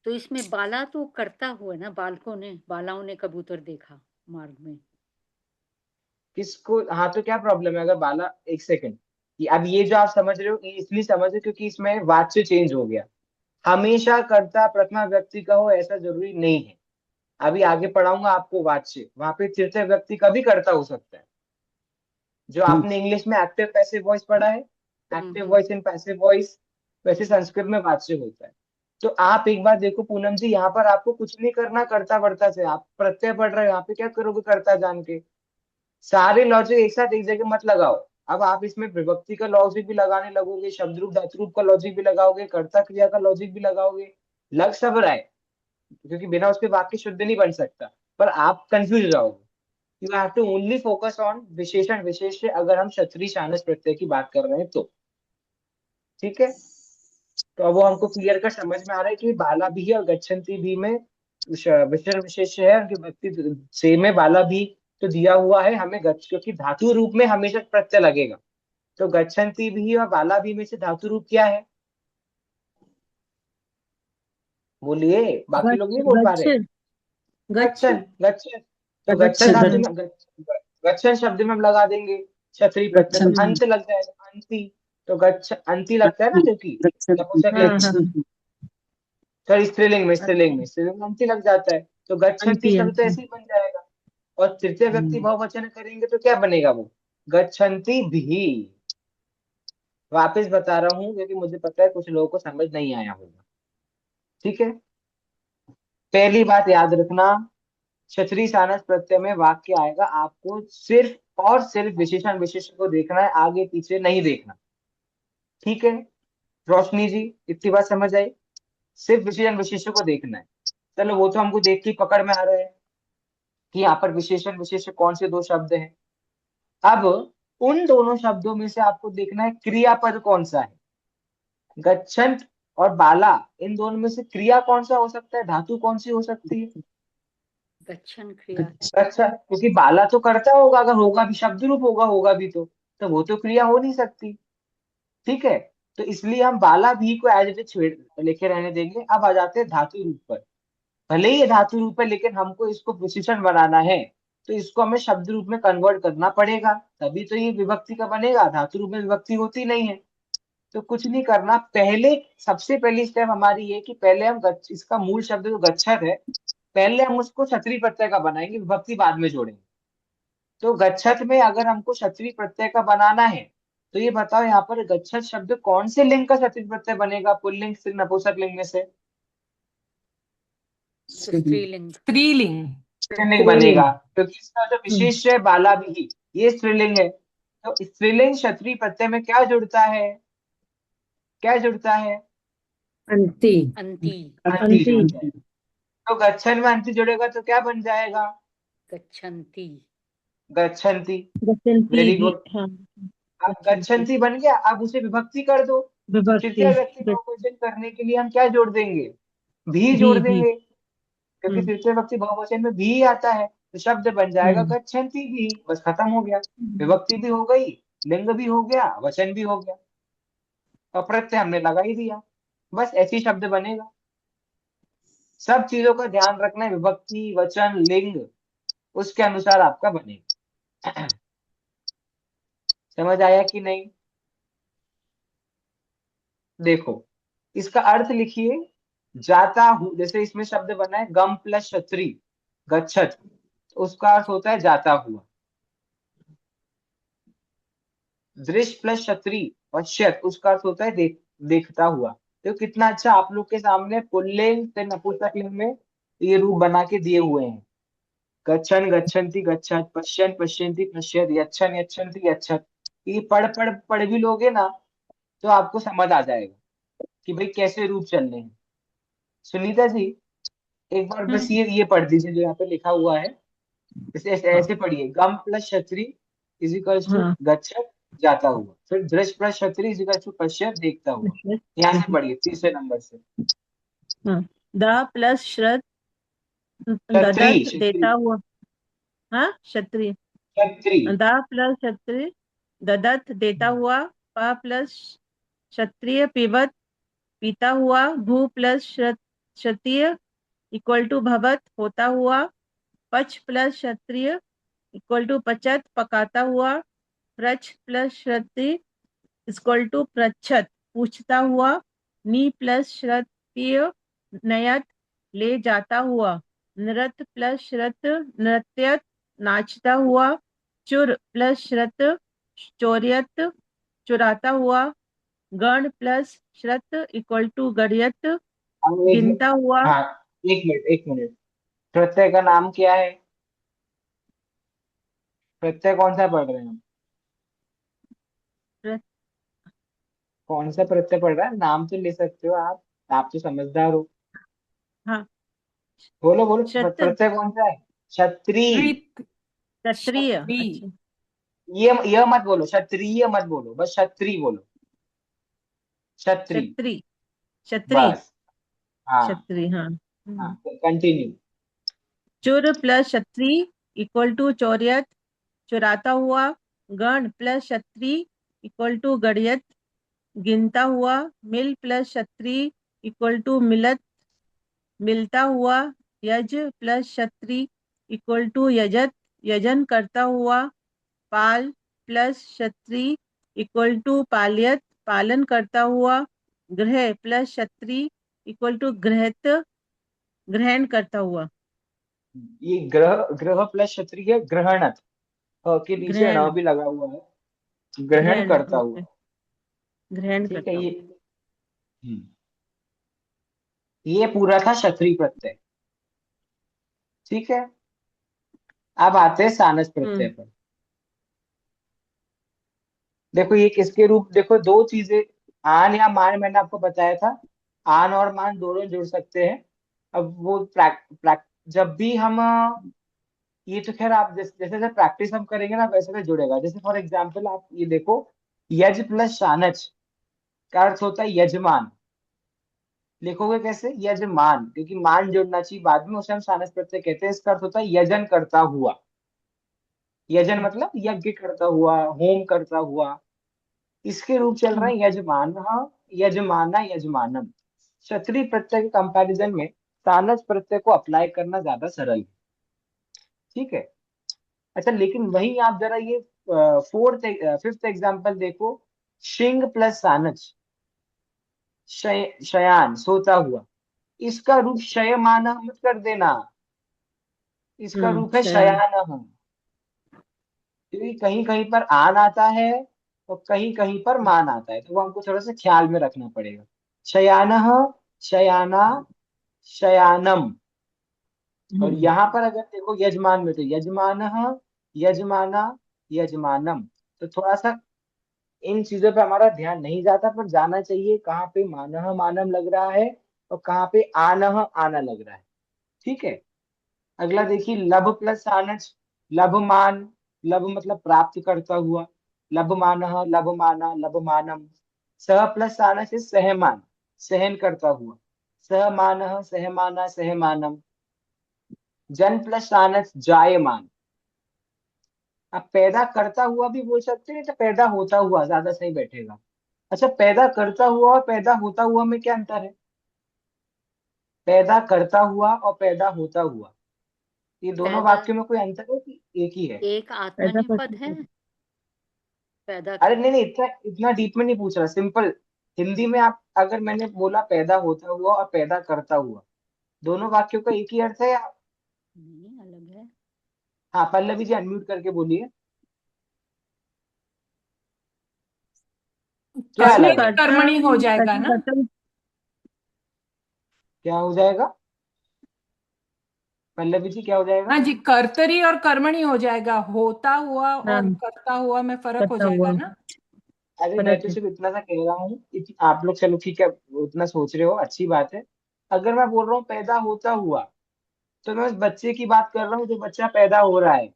तो इसमें बाला तो करता हुआ ना, बालाओं ने कबूतर देखा मार्ग में। किसको? हाँ, तो क्या प्रॉब्लम है अगर बाला, एक सेकंड, कि अब ये जो आप समझ रहे हो ये इसलिए समझ रहे हो क्योंकि इसमें वाच्य चेंज हो गया। हमेशा कर्ता प्रथमा व्यक्ति का हो ऐसा जरूरी नहीं है। अभी आगे पढ़ाऊंगा आपको वाच्य, वहां पे तृतीय व्यक्ति का भी कर्ता हो सकता है। जो आपने इंग्लिश में एक्टिव पैसिव वॉइस पढ़ा है, active voice and passive voice, वैसे संस्कृत में वाच्य होता है। तो आप एक बार देखो पूनम जी, यहाँ पर आपको कुछ नहीं करना कर्ता वर्ता से, आप प्रत्यय पढ़ रहे हो, यहाँ पे क्या करोगे कर्ता जान के? सारे लॉजिक एक साथ एक जगह मत लगाओ। अब आप इसमें विभक्ति का लॉजिक भी लगाने लगोगे, शब्द रूप धातु रूप का लॉजिक भी लगाओगे, कर्ता क्रिया का लॉजिक भी लगाओगे, लग सब रहा है, क्योंकि बिना उसके वाक्य शुद्ध नहीं बन सकता। पर आप कंफ्यूज रहोगे। You have to only focus on विशेषण विशेष्य, अगर हम क्षत्रिय शानस प्रत्यय की बात कर रहे हैं तो। ठीक है, तो अब वो हमको क्लियर कर समझ में आ रहा है कि बाला भी है और गच्छन्ति भी में विशेषण विशेष्य है, उनकी व्यक्ति सेम है। बाला भी तो दिया हुआ है हमें गच्छ, क्योंकि धातु रूप में हमेशा प्रत्यय लगेगा। तो गच्छन्ति भी और बाला भी में से धातु रूप क्या है? बोलिए, बाकी लोग गच्छ नहीं बोल पा रहे। गच्छ गच्छ गच्छन, गच्छन। तो गच्छन गच्छन धातु में गच्छन शब्द में हम लगा देंगे क्षत्रिय प्रत्यय, तो गच्छन्ति अंत लग जाएगा, अंति। तो गच्छ अंति लगता है ना, क्योंकि नपुंसक हाँ लिंग है। हाँ गच्छन्ति सर स्त्रीलिंग में, अच्छा स्त्रीलिंग में अंति लग जाता है, तो गच्छन्ति अंति शब्द तो अंति। ऐसे ही बन जाएगा। और तृतीय व्यक्ति बहुवचन करेंगे तो क्या बनेगा वो, गच्छन्ति भी। वापस बता रहा हूँ क्योंकि मुझे पता है कुछ लोगों को समझ नहीं आया होगा। ठीक है, पहली बात याद रखना, क्षत्रिय सानस प्रत्यय में वाक्य आएगा, आपको सिर्फ और सिर्फ विशेषण विशेषण को देखना है, आगे पीछे नहीं देखना। ठीक है रोशनी जी, इतनी बात समझ आई, सिर्फ विशेषण विशेषण को देखना है। चलो वो तो हमको देख के पकड़ में आ रहा है कि यहाँ पर विशेषण विशेषण कौन से दो शब्द हैं। अब उन दोनों शब्दों में से आपको देखना है क्रियापद कौन सा है। गच्छन्त और बाला, इन दोनों में से क्रिया कौन सा हो सकता है, धातु कौन सी हो सकती है। गच्छन क्रिया है। अच्छा, क्योंकि बाला तो करता होगा, अगर होगा भी शब्द रूप होगा भी तो वो तो क्रिया हो नहीं सकती। ठीक है, तो इसलिए हम बाला भी को एज इट इज लेके रहने देंगे। अब आ जाते हैं धातु रूप पर। भले ही ये धातु रूप है लेकिन हमको इसको विशेषण बनाना है, तो इसको हमें शब्द रूप में कन्वर्ट करना पड़ेगा, तभी तो ये विभक्ति का बनेगा। धातु रूप में विभक्ति होती नहीं है। तो कुछ नहीं करना, पहले सबसे पहली स्टेप हमारी ये कि पहले हम इसका मूल शब्द जो गच्छत है, पहले हम उसको क्षत्रिय प्रत्यय का बनाएंगे, विभक्ति बाद में जोड़ेंगे। तो गच्छत में अगर हमको क्षत्रिय प्रत्यय का बनाना है तो ये बताओ यहाँ पर गच्छत शब्द कौन से लिंग का क्षत्रिय प्रत्यय बनेगा, पुल्लिंग स्त्री नपुंसक लिंग में से। स्त्रीलिंग। स्त्रीलिंग। स्त्रीलिंग बनेगा, क्योंकि इसका जो विशेष है बाला भी, ये स्त्रीलिंग है। तो स्त्रीलिंग क्षत्रिय प्रत्यय में क्या जुड़ता है, क्या जुड़ता है, अंति। अंति। अंति अंति। जुड़ता है। तो गच्छन में अंति जुड़ेगा तो क्या बन जाएगा, गच्छन्ति। गच्छन्ति। गच्छन्ति वेरी भी, गुड। हाँ। अब गच्छन्ति बन गया, अब उसे विभक्ति कर दो। तो विभक्ति। तृतीय व्यक्ति बहुवचन करने के लिए हम क्या जोड़ देंगे, भी जोड़ भी। देंगे, क्योंकि तृतीय व्यक्ति बहुवचन में भी आता है। तो शब्द बन जाएगा गच्छन्ति भी, बस खत्म हो गया। विभक्ति भी हो गई, लिंग भी हो गया, वचन भी हो गया, और प्रत्यय हमने लगा ही दिया, बस ऐसी शब्द बनेगा। सब चीजों का ध्यान रखना है, विभक्ति वचन लिंग उसके अनुसार आपका बनेगा। समझ आया कि नहीं। देखो इसका अर्थ लिखिए, जाता हूं, जैसे इसमें शब्द बना है गम प्लस क्षत्रि गच्छत, तो उसका अर्थ होता है जाता हुआ। दृश्य प्लस क्षत्रि पश्यत, उसका अर्थ होता है देखता हुआ। तो कितना अच्छा आप लोग के सामने पुल्लिंग से नपुंसकलिंग में ये रूप बना के दिए हुए हैं। गच्छन गच्छन्ति गच्छत, पश्यन पश्यन्ति पश्यत, यच्छन यच्छन्ति यच्छत। ये पढ़ पढ़ पढ़ भी लोगे ना तो आपको समझ आ जाएगा कि भाई कैसे रूप चलने हैं। सुनीता जी एक बार बस ये पढ़ दीजिए जो यहाँ पे लिखा हुआ है, इसे ऐसे ऐसे पढ़िए, गम प्लस क्षत्रि इज इक्वल्स टू हाँ। गच्छत जाता हुआ, फिर दृश्य प्लस क्षत्रि इज इक्वल्स टू पश्यत देखता हुआ। यहाँ से पढ़िए तीसरे नंबर से। हाँ, द प्लस श्रत क्षत्रि ददत देता हुआ। हाँ, क्षत्रिय। क्षत्रि द प्लस क्षत्रिय ददत देता हुआ। प प्लस क्षत्रिय पिबत पीता हुआ। भू प्लस क्षत्रिय इक्वल टू भवत होता हुआ। पच प्लस क्षत्रिय इक्वल टू पचत पकाता हुआ। प्रच प्लस क्षत्रिय इक्वल टू प्रच्छत पूछता हुआ। नी प्लस क्षत्रिय नयत ले जाता हुआ। नृत प्लस श्रत नृत्यत नाचता हुआ। चुर प्लस श्रत चोर्यत चुराता हुआ। गण प्लस श्रत इक्वल टू गणयत अब एक मिनट, गिनता हुआ। हाँ एक मिनट, प्रत्यय का नाम क्या है, प्रत्यय कौन सा पढ़ रहे हैं हम, प्र- कौन सा प्रत्यय पढ़ रहा है, नाम तो ले सकते हो आप तो समझदार हो। हाँ, बोलो बोलो, श्रत प्रत्यय कौन सा है, क्षत्रि। क्षत्रिय। क्षत्रि। अच्छा, ये मत बोलो, क्षत्रिय मत बोलो, बस क्षत्रि बोलो, क्षत्रि। क्षत्रि क्षत्रि बस हाँ क्षत्रि। हाँ। हाँ, कंटिन्यू। चुर प्लस क्षत्रि इक्वल टू चौर्यत चुराता हुआ। गण प्लस क्षत्रि इक्वल टू गणयत गिनता हुआ। मिल प्लस क्षत्रि इक्वल टू मिलत मिलता हुआ। यज प्लस क्षत्रि इक्वल टू यजत यजन करता हुआ। पाल प्लस क्षत्रि इक्वल टू पालियत पालन करता हुआ। ग्रह प्लस क्षत्रि इक्वल टू ग्रहित ग्रहण करता हुआ। ये ग्रह ग्रह प्लस क्षत्रिय ग्रहणत, के नीचे ग्रहण ण भी लगा हुआ है, ग्रहण ग्रहण करता ओके, हुआ। ग्रहण ठीक है करता हूँ। हम्म, ये पूरा था क्षत्रिय प्रत्यय। ठीक है, अब आते हैं सानस प्रत्यय हम्म पर। देखो ये किसके रूप, देखो दो चीजें, आन या मान मैंने आपको बताया था, आन और मान दोनों जुड़ सकते हैं। अब वो जब भी हम ये तो खैर आप जैसे जैसे जैसे प्रैक्टिस हम करेंगे ना वैसे वैसे जुड़ेगा। जैसे फॉर एग्जाम्पल आप ये देखो, यज प्लस शानच का अर्थ होता है यजमान। लिखोगे कैसे, यजमान, क्योंकि मान जुड़ना चाहिए बाद में, उसे हम सानस प्रत्यय कहते हैं। इसका अर्थ होता है यजन करता हुआ। यजन मतलब यज्ञ करता हुआ, होम करता हुआ। इसके रूप चल रहे हम्म हैं यजमान, यजमाना, यजमानम। क्षत्रिय प्रत्यय के कंपैरिजन में सानस प्रत्यय को अप्लाई करना ज्यादा सरल है। ठीक है, अच्छा लेकिन वहीं आप जरा ये फिफ्थ एग्जाम्पल देखो, शिंग प्लस सानच, शयान सोता हुआ। इसका रूप शयमानः मत कर देना, इसका रूप है शयान शयानः। क्योंकि कहीं कहीं पर आन आता है और कहीं कहीं पर मान आता है, तो वो हमको थोड़ा सा ख्याल में रखना पड़ेगा। शयानः, शयाना, शयानम। और हम्म यहाँ पर अगर देखो यजमान में, तो यजमानः, यजमाना, यजमानम। तो थोड़ा सा इन चीजों पे हमारा ध्यान नहीं जाता, पर जाना चाहिए कहाँ पे मानह मानम लग रहा है और कहाँ पे आनह आना लग रहा है। ठीक है, अगला देखिए, लभ प्लस सानच, लभमान। लभ मतलब प्राप्त करता हुआ, लभमानः, लभमाना, लभमानम। सह प्लस सानच है सहमान, सहन करता हुआ, सहमानः, सहमाना, सहमानम। जन प्लस सानच जायमान। अब पैदा करता हुआ भी बोल सकते हैं, तो पैदा होता हुआ ज्यादा सही बैठेगा। अच्छा, पैदा करता हुआ और पैदा होता हुआ में क्या अंतर है? पैदा करता हुआ और पैदा होता हुआ, ये दोनों पैदा वाक्यों में कोई अंतर है कि एक ही है? एक पैदा आत्मनेपद करता है, हूँ। पैदा अरे कर। नहीं नहीं, इतना इतना डीप में नहीं पूछ रहा, सिंपल हिंदी में। आप अगर मैंने बोला पैदा होता हुआ और पैदा करता हुआ, दोनों वाक्यों का एक ही अर्थ है या? नहीं, अलग है। हाँ, पल्लवी जी अनम्यूट करके बोलिए, क्या इसमें अलग कर्तरी है? कर्ता कर्मणी हो जाएगा कर्ता ना। कर्ता क्या हो जाएगा पल्लवी जी, क्या हो जाएगा? हाँ जी, कर्तरी और कर्मणी हो जाएगा, होता हुआ और हाँ करता हुआ में फर्क हो करता हुआ जाएगा ना। अरे मैं फर्क तो है। सिर्फ इतना सा कह रहा हूँ, आप लोग चलो ठीक है, उतना सोच रहे हो, अच्छी बात है। अगर मैं बोल रहा हूँ पैदा होता हुआ, तो मैं उस बच्चे की बात कर रहा हूँ जो बच्चा पैदा हो रहा है।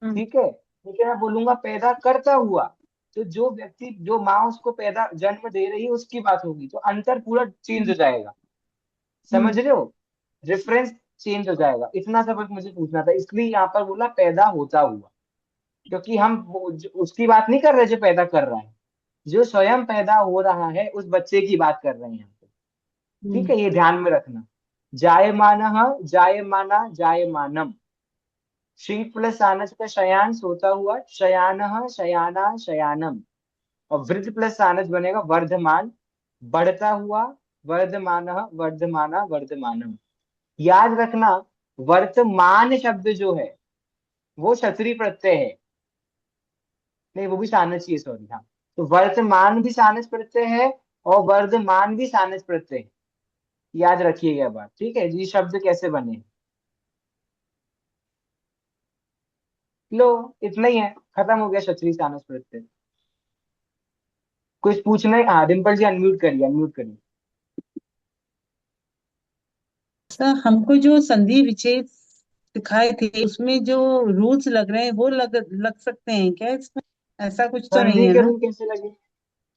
हम्म ठीक है, लेकिन मैं बोलूंगा पैदा करता हुआ, तो जो व्यक्ति, जो माँ उसको पैदा जन्म दे रही है उसकी बात होगी, तो अंतर पूरा चेंज हो जाएगा। समझ हम्म रहे हो, रेफरेंस चेंज हो जाएगा। इतना सा बस मुझे पूछना था, इसलिए यहाँ पर बोला पैदा होता हुआ, क्योंकि हम उसकी बात नहीं कर रहे जो पैदा कर रहा है, जो स्वयं पैदा हो रहा है उस बच्चे की बात कर रहे हैं यहाँ पे। ठीक हम्म है, ये ध्यान में रखना। जायमानः, जायमाना, जायमानम। शिंग प्लस आनस का शयान सोता हुआ, शयानः, शयाना, शयानम। और वृद्ध प्लस सानस बनेगा वर्धमान, बढ़ता हुआ, वर्धमानः, वर्धमाना, वर्धमानम। याद रखना, वर्तमान शब्द जो है वो क्षत्रिय प्रत्यय है, नहीं वो भी सानस ही है, सॉरी, हाँ। तो वर्तमान भी सानस प्रत्यय है और वर्धमान भी सानस प्रत्यय है। याद रखिएगा बात, ठीक है? ये शब्द कैसे बने, लो, इतना ही है, खत्म हो गया क्षत्रिय सानस प्रत्यय। कुछ पूछना है? हाँ, डिम्पल जी अनम्यूट करिए, अनम्यूट करिए। सर हमको जो संधि विच्छेद सिखाए थे उसमें जो रूल्स लग रहे हैं वो लग लग सकते हैं क्या इसमें? ऐसा कुछ तो नहीं संधि है के ना? रूल कैसे लगे?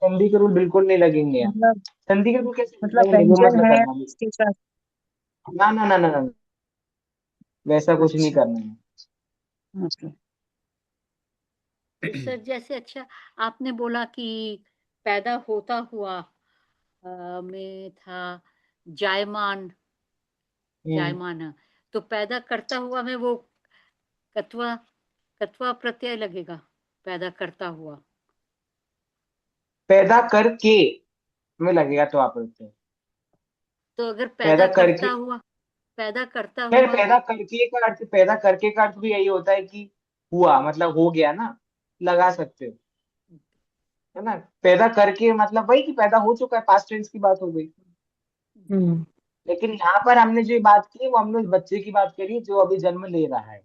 संधि के रूल बिल्कुल नहीं लगेंगे यहाँ। मतलब संधि के रूल कैसे? मतलब नहीं नहीं, वो मत व्यंजन है करना। उसके साथ। ना ना ना ना ना, वैसा कुछ नहीं अच्छा। करना है। ओके। तो सर जैसे अच्छा, आपने बोला कि पैदा होता हुआ में था जायमान, हम्म, जायमान। तो पैदा करता हुआ में वो कत्वा कत्वा प्रत्यय लगेगा, पैदा करता हुआ। पैदा करके में लगेगा तो आप रुकते हैं। तो अगर पैदा पैदा करता करके, हुआ, पैदा करता फिर हुआ। पैदा करके का अर्थ भी यही होता है कि हुआ, मतलब हो गया ना, लगा सकते हो, है ना। पैदा करके मतलब वही कि पैदा हो चुका है, पास्ट टेंस की बात हो गई। हम्म लेकिन यहाँ पर हमने जो बात की वो हमने उस बच्चे की बात करी जो अभी जन्म ले रहा है,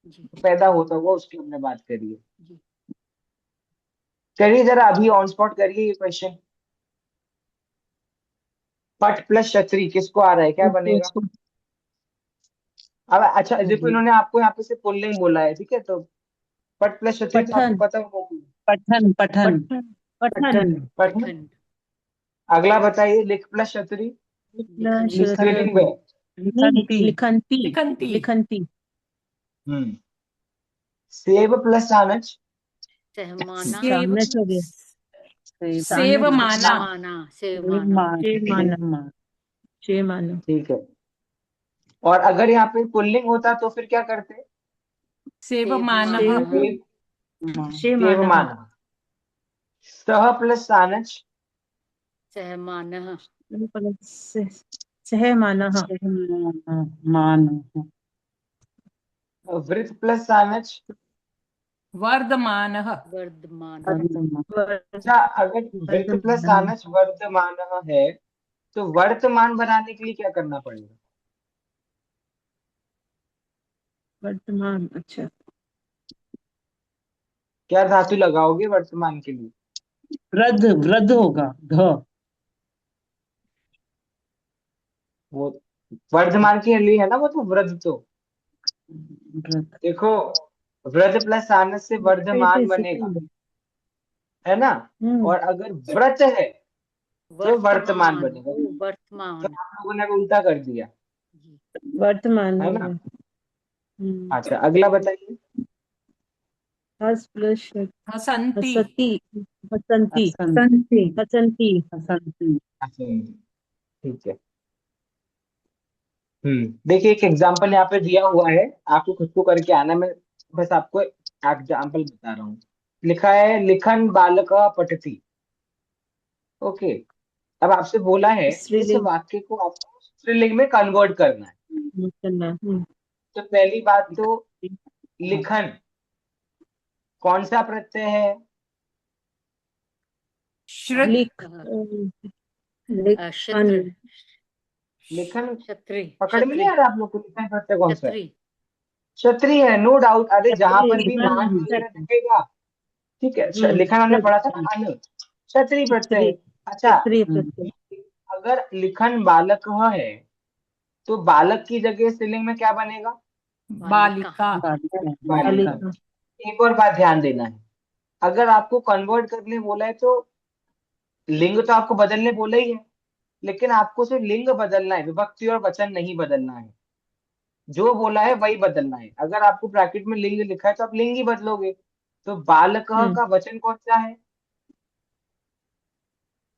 जी पैदा होता हुआ उसकी हमने बात करी है। जी। चलिए जरा अभी ऑन स्पॉट करिए ये क्वेश्चन। पट प्लस छतरी किसको आ रहा है, क्या बनेगा? अब अच्छा देखो, इन्होंने आपको यहाँ पे से पुल्लिंग बोला है, ठीक है, तो पट प्लस छतरी तो आपको पठन पता होगा। पठन पठन पठन पठन पठन पट ना? पठन। अगला बताइए, लिख प्लस छतरी लिखन। स्त्रीलिंग में। लिखंती लिखंती लिखंती लिखंती हम्म। सेब प्लस सानच सहमाना। सेव सामने हो गया सेव सामने माना सेवमाना। छह मानो ठीक है। और अगर यहाँ पे पुल्लिंग होता तो फिर क्या करते? सेव मानः सेब छह सेब मानो माना। सह प्लस सानच सहमानः। सह मानो मान वृत प्लस सानच। वर्धमानः वर्धमान। अच्छा, अगर वृत प्लस सानच वर्तमान है तो वर्तमान बनाने के लिए क्या करना पड़ेगा? वर्तमान। अच्छा, क्या धातु लगाओगे वर्तमान के लिए? वृद्ध वृद्ध होगा ध वो वर्धमान के लिए है ना, वो तो वृद्ध तो। वृद्ध देखो, वृद्ध प्लस सानस से वर्धमान बनेगा, है ना। हम्म और अगर व्रत है तो वर्तमान वर्तमान। बनेगा। ओ तो वर्तमान। आप लोगों ने उल्टा कर दिया, जी। वर्तमान है हो ना। गया। अच्छा अगला बताइए। हस प्लस हसन्ति हसती हसंती असंति हसंती असंति अच्छा, ठीक है। देखिए एक एग्जाम्पल यहाँ पे दिया हुआ है, आपको खुद को करके आना, मैं बस आपको एग्जाम्पल बता रहा हूँ। लिखा है लिखन बालक पठती। ओके। अब आपसे बोला है इस स्त्रीलिंग वाक्य को आपको स्त्रीलिंग में कन्वर्ट करना है। करना। तो पहली बात तो लिखन कौन सा प्रत्यय है? श्रुत लिख लिख क्षत्र। लिखन क्षत्री। पकड़ में नहीं क्षत्री। आ रहा आप लोग को, लिखन प्रत्यय कौन सा है? क्षत्री। क्षत्रिय है, नो डाउट। अरे जहां पर भी लिखन नान वगैरह दिखेगा, ठीक है, लिखन हमने पढ़ा था ना, अन क्षत्रिय प्रत्यय क्षत्रिय है। अच्छा, क्षत्रिय प्रत्यय अगर लिखन बालक है तो बालक की जगह स्त्रीलिंग में क्या बनेगा? बालिका बालिका बालिका। बालिका एक और बात ध्यान देना है, अगर आपको कन्वर्ट करने बोला है तो लिंग तो आपको बदलने बोला ही है, लेकिन आपको सिर्फ लिंग बदलना है, विभक्ति और वचन नहीं बदलना है। जो बोला है वही बदलना है। अगर आपको ब्रैकेट में लिंग लिखा है तो आप लिंग ही बदलोगे। तो बालक का वचन कौन सा है?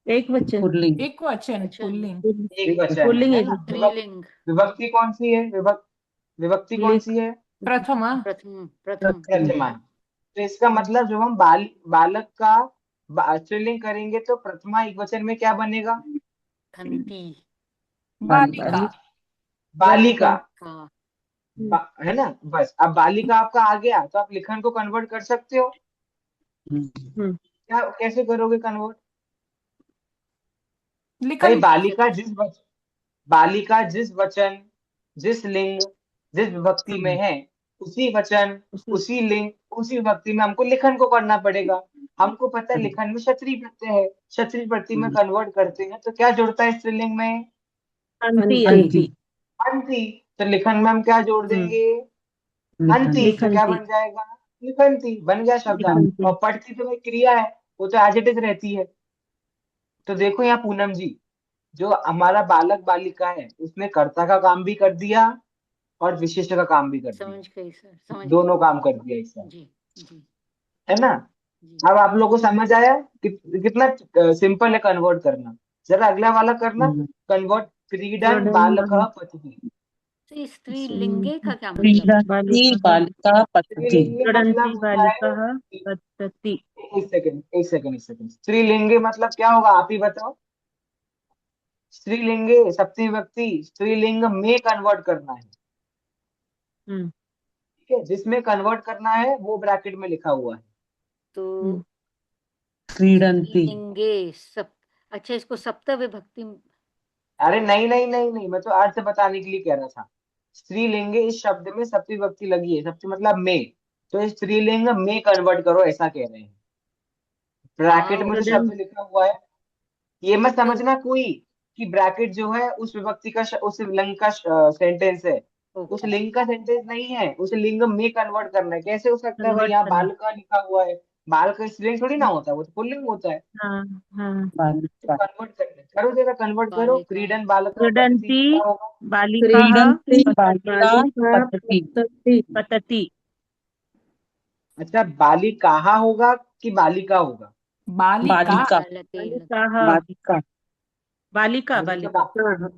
एक वचन पुल्लिंग एक वचन वचन। पुल्लिंग एक वचन पुल्लिंग है एक ना। स्त्रीलिंग। विभक्ति कौन सी है? विभक्ति कौन लिख सी है? प्रथम प्रथम। प्रथम। प्रथमा। तो इसका मतलब जब हम बालक का स्त्रीलिंग करेंगे तो प्रथमा एक वचन में क्या बनेगा? खंती। बालिका बालिका। का। है ना। बस अब बालिका आपका आ गया तो आप लिखन को कन्वर्ट कर सकते हो। क्या कैसे करोगे कन्वर्ट? भाई लिखन बालिका जिस वचन, जिस लिंग, जिस विभक्ति में है, उसी वचन, उसी लिंग, उसी विभक्ति में हमको लिखन को करना पड़ेगा। हमको पता है लिखन में क्षत्रिय प्रत्यय है, क्षत्रिय प्रत्यय में कन्वर्ट करते हैं तो क्या जुड़ता है स्त्रीलिंग में? अंति अंति अंति। तो लिखन में हम क्या जोड़ देंगे? अंति। तो क्या लिखंती बन जाएगा? लिखंती बन गया शब्दार्थ। लिखंती और पढ़ती तो एक क्रिया है, वो तो एज इट इज रहती है। तो देखो यहाँ पूनम जी, जो हमारा बालक बालिका है उसने कर्ता का काम भी कर दिया और विशेष का काम भी कर दिया, समझ गई सर, समझ दोनों गई। काम कर दिया एक साथ, जी जी है ना। जी। अब आप लोगों को समझ आया कितना सिंपल है कन्वर्ट करना। जरा अगला वाला करना, कन्वर्ट क्रीडन बालक पति। तो ये स्त्रीलिंगे का क्या मतलब है? क्रीडन्ति बालिका पठति स्त्रीलिंगी मतलब क्रीडन्ति होता है, बालिकाः पठति एक सेकंड एक सेकंड एक सेकंड, स्त्रीलिंगी मतलब क्या होगा आप ही बताओ। स्त्रीलिंगे सप्तमी विभक्ति स्त्रीलिंग में कन्वर्ट करना है, हम्म ठीक है, जिसमें कन्वर्ट करना है वो ब्रैकेट में लिखा हुआ है। तो हम्म क्रीडन्ति। स्त्रीलिंगे अच्छा, इसको सप्त विभक्ति अरे नहीं नहीं नहीं नहीं, मैं तो अर्थ बताने के लिए कह रहा था। स्त्रीलिंगे इस शब्द में सप्तमी विभक्ति लगी है, सप्तमी मतलब में, तो इस स्त्रीलिंग में कन्वर्ट करो ऐसा कह रहे हैं। ब्रैकेट में जो क्रीडन शब्द लिखा हुआ है ये मत तो समझना कोई कि ब्रैकेट जो है उस विभक्ति का उस लिंग का सेंटेंस है। उस ओके, लिंग का सेंटेंस नहीं है, उस लिंग में कन्वर्ट करना है। कैसे हो सकता है भाई, कन्वर्ट यहाँ करना। बाल का लिखा हुआ है, बाल का स्त्रीलिंग थोड़ी ना होता है, वो तो पुल्लिंग होता है। हाँ हाँ। तो बालिका। कन्वर्ट करना करो, जरा कन्वर्ट करो। बालिका क्रीडन बालका पद्धति क्रीडन्ति क्या होगा? बालिकाः क्रीडन्ति बालिका पतति पतति। पतति। अच्छा, बालिकाहा होगा कि बालिका होगा? बालिका। बालिका। लते बालिकाः बालिका। बालिका अभी तो बालिका।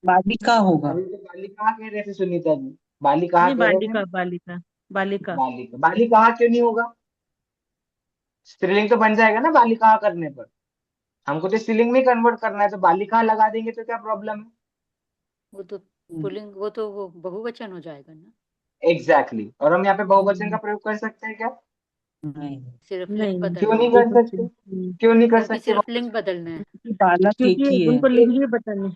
बालिका होगा। अभी तो बालिका कह रहे थे सुनीता जी, बालिका नहीं, कह रहे थे ना। बालिका बालिका बालिका। बालिका बालिका क्यों नहीं होगा? स्त्रीलिंग तो बन जाएगा ना बालिका करने पर। हमको तो स्त्रीलिंग में कन्वर्ट करना है, तो बालिका लगा देंगे तो क्या प्रॉब्लम है? वो तो पुल्लिंग, वो बहुवचन हो जाएगा ना। एग्जैक्टली और हम यहाँ पे बहुवचन का प्रयोग कर सकते हैं क्या? नहीं, सिर्फ लिंग नहीं, क्यों बदलना नहीं है, कर सकते? क्यों नहीं कर क्योंकि सकते सिर्फ लिंग बहुवचन? बदलना है। क्योंकि बालक एक क्योंकि ही है। उनको लिंग ही बताने,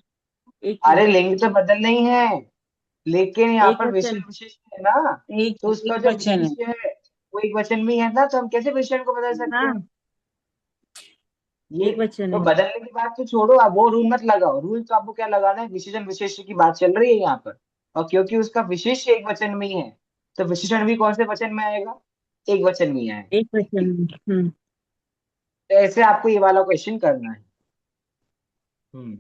एक ही अरे लिंग तो बदल नहीं है, लेकिन यहाँ एक पर वचन। विशेष विशेषण है ना, एक तो उसका एक जो वचन है। विशेष्य है वो एक वचन में ही है ना, तो हम कैसे विशेषण को बदल सकते हाँ, हैं? ये एक वचन तो है। बदलने की बात तो छोड़ो, आप वो रूल मत लगाओ। रूल तो आपको क्या लगाना है, विशेषण विशेष्य की बात चल रही है यहाँ पर, और क्योंकि उसका विशेष्य एक वचन में ही है, तो विशेषण भी कौन से वचन में आएगा? एक वचन में ही आएगा। एक वचन में। तो ऐसे आपको ये वाला क्वेश्चन करना है। हम्म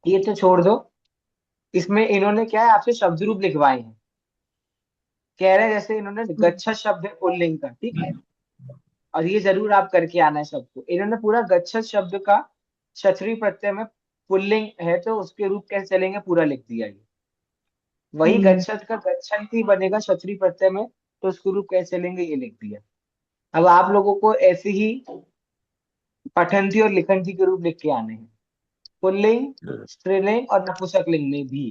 ये तो छोड़ दो, इसमें इन्होंने क्या है आपसे शब्द रूप लिखवाए हैं। कह रहे हैं जैसे इन्होंने गच्छा शब्द है पुल्लिंग का, ठीक है, और ये जरूर आप करके आना है सबको। इन्होंने पूरा गच्छत शब्द का क्षत्रिय प्रत्यय में पुल्लिंग है तो उसके रूप कैसे चलेंगे पूरा लिख दिया ये। वही गच्छत का गच्छन्ति बनेगा क्षत्रिय प्रत्यय में, तो उसके रूप कैसे चलेंगे ये लिख दिया। अब आप लोगों को ऐसे ही पठंती और लिखंती के रूप लिख के आने हैं, पुल्लिंग, स्त्रीलिंग और नपुंसक लिंग में भी।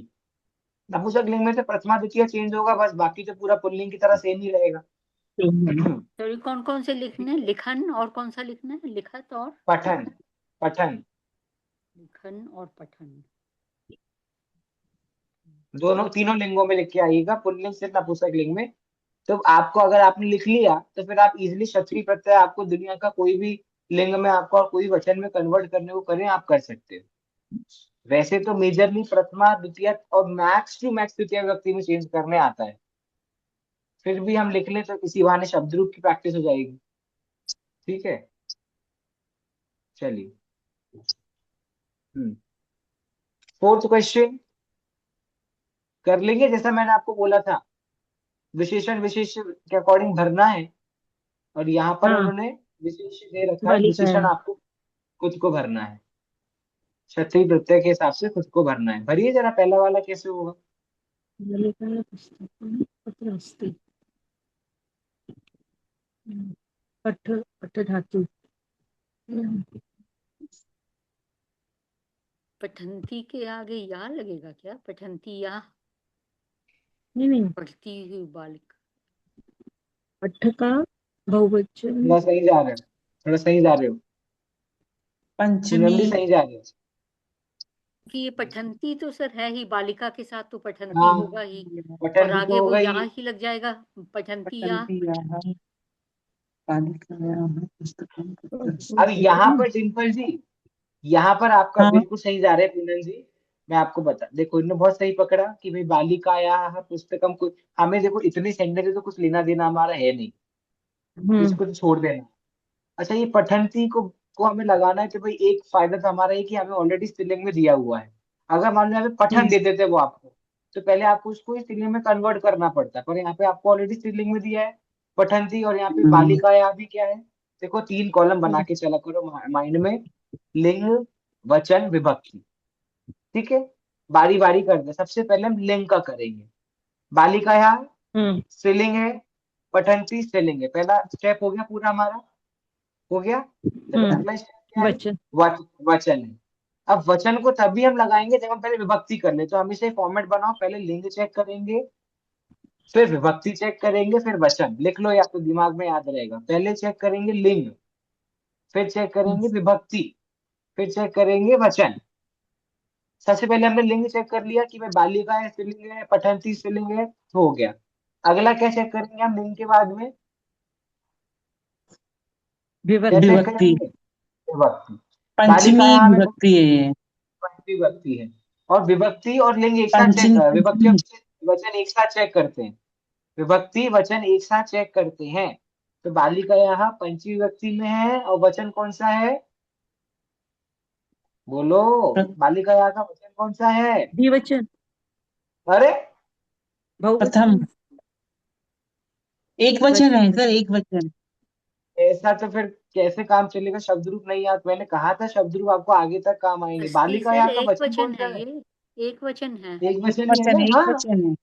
नपुंसक लिंग में से प्रथमा द्वितीय चेंज होगा बस, बाकी तो पूरा पुल्लिंग की तरह सेम ही रहेगा। तो ये कौन कौन से लिखने हैं? लिखन और कौन सा लिखना है? लिखत और पठन, पठन लिखन और पठन। दोनों तीनों लिंगों में लिख के आइएगा, पुल्लिंग से नपुंसक लिंग में। तो आपको अगर आपने लिख लिया तो फिर आप इजिली क्षत्रिय प्रत्यय आपको दुनिया का कोई भी लिंग में आपको और कोई वचन में कन्वर्ट करने को करें आप कर सकते हो। वैसे तो मेजरली प्रथमा द्वितीय और मैक्स टू मैक्स तृतीय व्यक्ति में चेंज करने आता है, फिर भी हम लिख लें तो इसी बहाने शब्द रूप की प्रैक्टिस हो जाएगी। ठीक है, चलिए। फोर्थ क्वेश्चन कर लेंगे, जैसा मैंने आपको बोला था विशेषण विशेष के अकॉर्डिंग भरना है, और यहाँ पर हाँ, उन्होंने विशेष दे रखा है, बालिका है। विशेषण आपको खुद को भरना है, क्षत्रिय प्रत्यय के हिसाब से खुद को भरना है। भरिए जरा पहला वाला कैसे होगा। बालिका पुस्तकं तत्र अस्ति। पठ पठ धातु। पठंती के आगे या लगेगा क्या? पठंती या नहीं, पढ़ती हुई बालिका। पठ का बहुवचन। थोड़ा सही जा रहे हो, थोड़ा सही जा रहे हो, पंचमी। पूनम भी सही जा रहे हो। कि ये पठंती तो सर है ही, बालिका के साथ तो पठंती हाँ, होगा ही, और पठंती आगे तो वो होगा या ही। ही लग जाएगा, पठंती या। पठन्ति बालिकायाः पुस्तकं तत्र अब अस्ति। यहाँ पर डिम्पल जी, यहाँ पर आपका हाँ, बिल्कुल सही जा रहे हैं पूनम जी। मैं आपको बता, देखो इन्होंने बहुत सही पकड़ा कि भाई बालिकायाः पुस्तकम, कुछ हमें देखो इतनी सेंटेंस तो कुछ लेना देना हमारा है नहीं, इसको तो छोड़ देना। अच्छा, ये पठंती को हमें लगाना है, तो भाई एक फायदा तो हमारा है कि हमें ऑलरेडी स्त्रीलिंग में दिया हुआ है। अगर मान लो हमें पठन दे देते वो आपको, तो पहले आपको उसको स्त्रीलिंग में कन्वर्ट करना पड़ता है, पर यहाँ पे आपको ऑलरेडी स्त्रीलिंग में दिया है पठंती, और यहाँ पे बालिका या भी क्या है। देखो तीन कॉलम बना के चला करो माइंड में, लिंग वचन विभक्ति, ठीक है। बारी बारी कर दे, सबसे पहले हम लिंग का करेंगे। बालिका यहाँ स्त्रीलिंग है, पठंती स्त्रीलिंग है, पहला स्टेप हो गया पूरा हमारा। हो गया। चलो अगला स्टेप क्या है? वचन। वचन है। अब वचन को तभी हम लगाएंगे जब हम पहले विभक्ति कर ले। तो हमेशा एक फॉर्मेट बनाओ, पहले लिंग चेक करेंगे, फिर विभक्ति चेक करेंगे, फिर वचन। लिख लो या तो दिमाग में याद रहेगा। पहले चेक करेंगे लिंग, फिर चेक करेंगे विभक्ति, फिर चेक करेंगे वचन। सबसे पहले हमने लिंग चेक कर लिया कि भाई बालिका है स्त्रीलिंग है, पठंती स्त्रीलिंग है, तो हो गया। अगला क्या चेक करेंगे हम लिंग के बाद में? क्या विभक्ति। चेक विभक्ति, करेंगे? विभक्ति। बालिका पंचमी यहाँ में विभक्ति है ये। पंचमी विभक्ति है। और विभक्ति और लिंग एक साथ चेक, पंचमी विभक्ति और पंचमी वचन एक साथ चेक करते हैं। विभक्ति वचन एक साथ चेक करते हैं। तो बालिका यहाँ पंचमी विभक्ति में है और वचन कौन सा है? बोलो। प्र- बालिका यहाँ का वचन कौन सा है? द्विवचन। अरे प्रथम बहुवचन। एक वचन है सर, एक वचन। ऐसा तो फिर कैसे काम चलेगा? शब्द रूप नहीं याद, मैंने कहा था शब्द रूप आपको आगे तक काम आएंगे। बालिका सर यहाँ का एक वचन वचन कौन सा है, है? ये एक वचन है। एक वचन ही है वचन, ना? एक हाँ वचन है।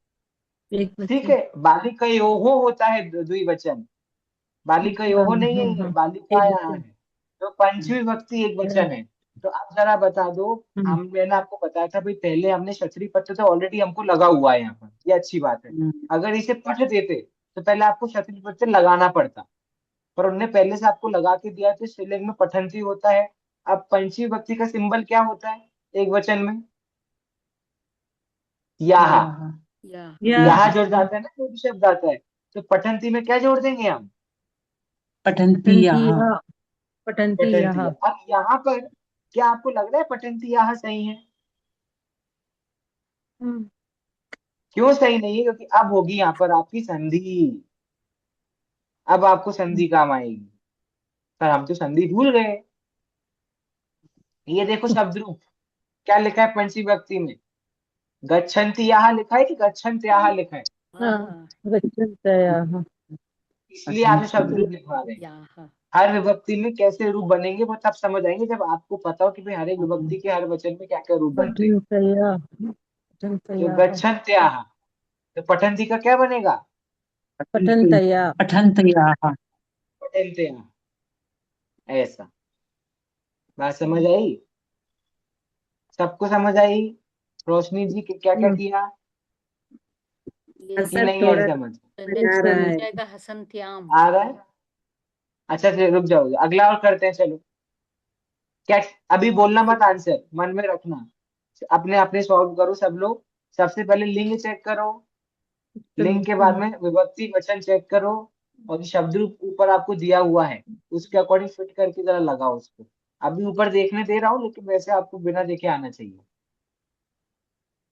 एक ठीक वचन। है। बालिकयोः होता है द्विवचन। बालिकयोः हाँ, नहीं है हाँ, ये, हाँ। बालिका एक यहाँ वचन। है। तो पंचमी विभक्ति एक वचन है। तो अब जरा बता दो, मैंने आपको बताया था भाई पहले हमने क्षत्रिय प्रत्यय तो ऑलरेडी हमको लगा हुआ है यहाँ पर, ये अच्छी बात है। अगर इसे पठ देते तो पहले आपको क्षत्रिय प्रत्यय लगाना पड़ता, पर उन्होंने पहले से आपको लगा के दिया, तो स्त्रीलिंग में पठंती होता है। अब पंचमी विभक्ति का सिंबल क्या होता है एक वचन में? यहाँ। या यहाँ जुड़ जाता है ना, कोई भी शब्द आता है तो पठंती में क्या जोड़ देंगे हम? पठंती पठंती यहाँ। यहाँ। पठंती पठंती। यहाँ। अब यहाँ पर क्या आपको लग रहा है पठंती यहाँ सही है? क्यों सही नहीं है? क्योंकि अब होगी यहाँ पर आपकी संधि। अब आपको संधि काम आएगी। पर हम तो संधि भूल गए। ये देखो शब्द रूप क्या लिखा है पंचमी विभक्ति में? गच्छन्ति यहाँ लिखा है कि गच्छन्त्याः लिखा है? हाँ गच्छन्तयः। इसलिए आप शब्द रूप लिखवा रहे हैं। या हर विभक्ति में कैसे रूप बनेंगे वो तब समझ आएंगे जब आपको पता हो कि भाई हर एक विभक्ति के हर वचन में क्या क्या रूप बनते हैं। पठन्तयः। तो पठन्तयः। गच्छन्त्याः, तो पठन्ति का क्या बनेगा? पठन्तया। पठंतया। पठन्त्याः। ऐसा। बात समझ आई? सबको समझ आई? रोशनी जी क्या क्या किया ये कि नहीं आई समझ? सेंटेंस आ रहा हो है। जाएगा हसंत्याम। आ रहा है? अच्छा चलिए रुक जाओ, अगला और करते हैं। चलो क्या, अभी बोलना मत, आंसर मन में रखना। अपने अपने सॉल्व करो सब लोग। सबसे पहले लिंग चेक करो, लिंग के बाद में विभक्ति वचन चेक करो, और जो शब्द रूप ऊपर आपको दिया हुआ है उसके अकॉर्डिंग फिट करके जरा लगाओ उसको। अभी ऊपर देखने दे रहा हूँ लेकिन वैसे आपको बिना देखे आना चाहिए।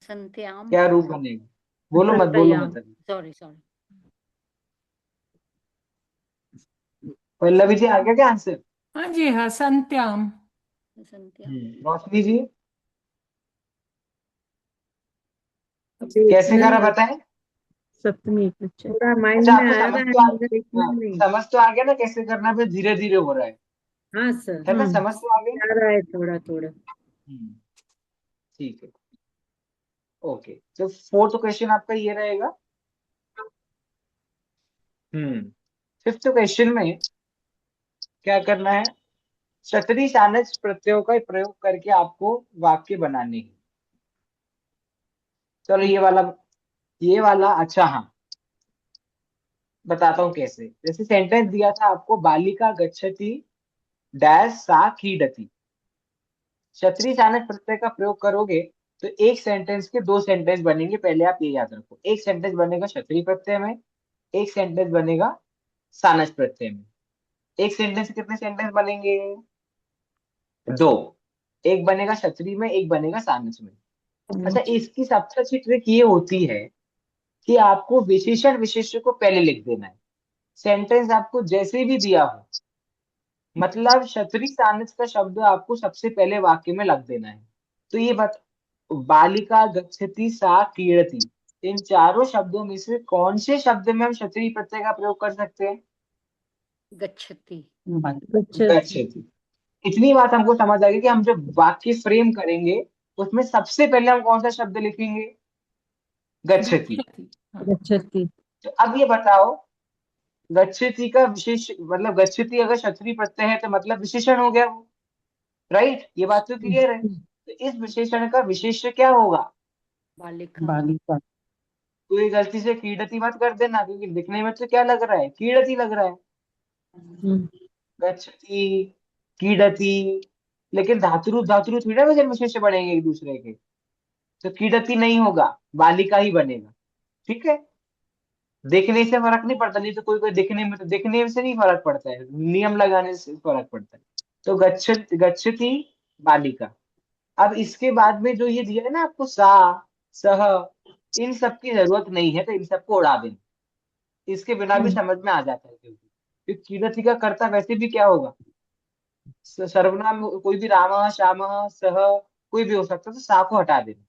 हसंत्याम। क्या रूप बनेगा? बोलो मत, बोलो मत अभी। Sorry sorry. पल्लवी जी आ गया क्या आंसर? हाँ जी, हसंत्याम। हसंत्याम। रोशनी जी कैसे करा बताएं? सप्तमी वचन। थोड़ा माइंड अच्छा में आपको आ समझ रहा तो है आ, मगर इतना हाँ, नहीं। समझ तो आ गया ना कैसे करना, फिर धीरे धीरे हो रहा हाँ सर, है ना? समझ तो आ गया। आ रहा है थोड़ा थोड़ा। ठीक है। ओके, तो फोर्थ क्वेश्चन आपका ये रहेगा। फिफ्थ क्वेश्चन में क्या करना है? क्षत्रिय सानच प्रत्ययों का प्रयोग करके आपको वाक्य बनाने हैं। चलो ये वाला अच्छा, हाँ बताता हूँ कैसे। जैसे सेंटेंस दिया था आपको, बालिका गच्छति डैश सा क्रीडति। क्षत्रिय सानच प्रत्यय का प्रयोग करोगे तो एक सेंटेंस के दो सेंटेंस बनेंगे, पहले आप ये याद रखो। एक सेंटेंस बनेगा क्षत्रिय प्रत्यय में, एक सेंटेंस बनेगा सानच प्रत्यय में। एक सेंटेंस से कितने सेंटेंस बनेंगे? दो। एक बनेगा क्षत्रिय में, एक बनेगा सानच में। अच्छा, इसकी सबसे अच्छी ट्रिक ये होती है कि आपको विशेषण विशेष्य को पहले लिख देना है। सेंटेंस आपको जैसे भी दिया हो, मतलब क्षत्रिय सानस का शब्द आपको सबसे पहले वाक्य में लग देना है। तो ये बालिका गच्छति सा क्रीडति, इन चारों शब्दों में से कौन से शब्द में हम क्षत्रिय प्रत्यय का प्रयोग कर सकते हैं? गच्छति। गच्छति। इतनी बात हमको समझ आ गई कि हम जब वाक्य फ्रेम करेंगे उसमें सबसे पहले हम कौन सा शब्द लिखेंगे? गच्छति। गच्छति। तो अब ये बताओ, गच्छति का विशेष मतलब गच्छति अगर क्षत्रिय प्रत्यय है तो मतलब विशेषण हो गया वो, राइट, ये बात तो क्लियर है। तो इस विशेषण का विशेष्य क्या होगा? बालिका। बालिका। तो ये गलती से कीड़ती मत कर देना, क्योंकि दिखने में तो क्या लग रहा है, कीड़ती लग रहा है, हम्म, गच्छति, कीड़ती, लेकिन धातुरूप धातुरूप थोड़ी ना वजन विशेष्य बनेंगे एक दूसरे के, तो कीड़ती नहीं होगा, बालिका ही बनेगा। ठीक है, देखने से फर्क नहीं पड़ता, नहीं तो कोई कोई दिखने में, तो दिखने से नहीं फर्क पड़ता है, नियम लगाने से फर्क पड़ता है। तो गच्छति बालिका। अब इसके बाद में जो ये दिया है ना आपको, सा, सह, इन सब की जरूरत नहीं है, तो इन सबको उड़ा देना, इसके बिना भी समझ में आ जाता है, क्योंकि कीरति का कर्ता वैसे भी क्या होगा, सर्वनाम कोई भी, राम श्याम सह, कोई भी हो सकता है, तो सा को हटा देना।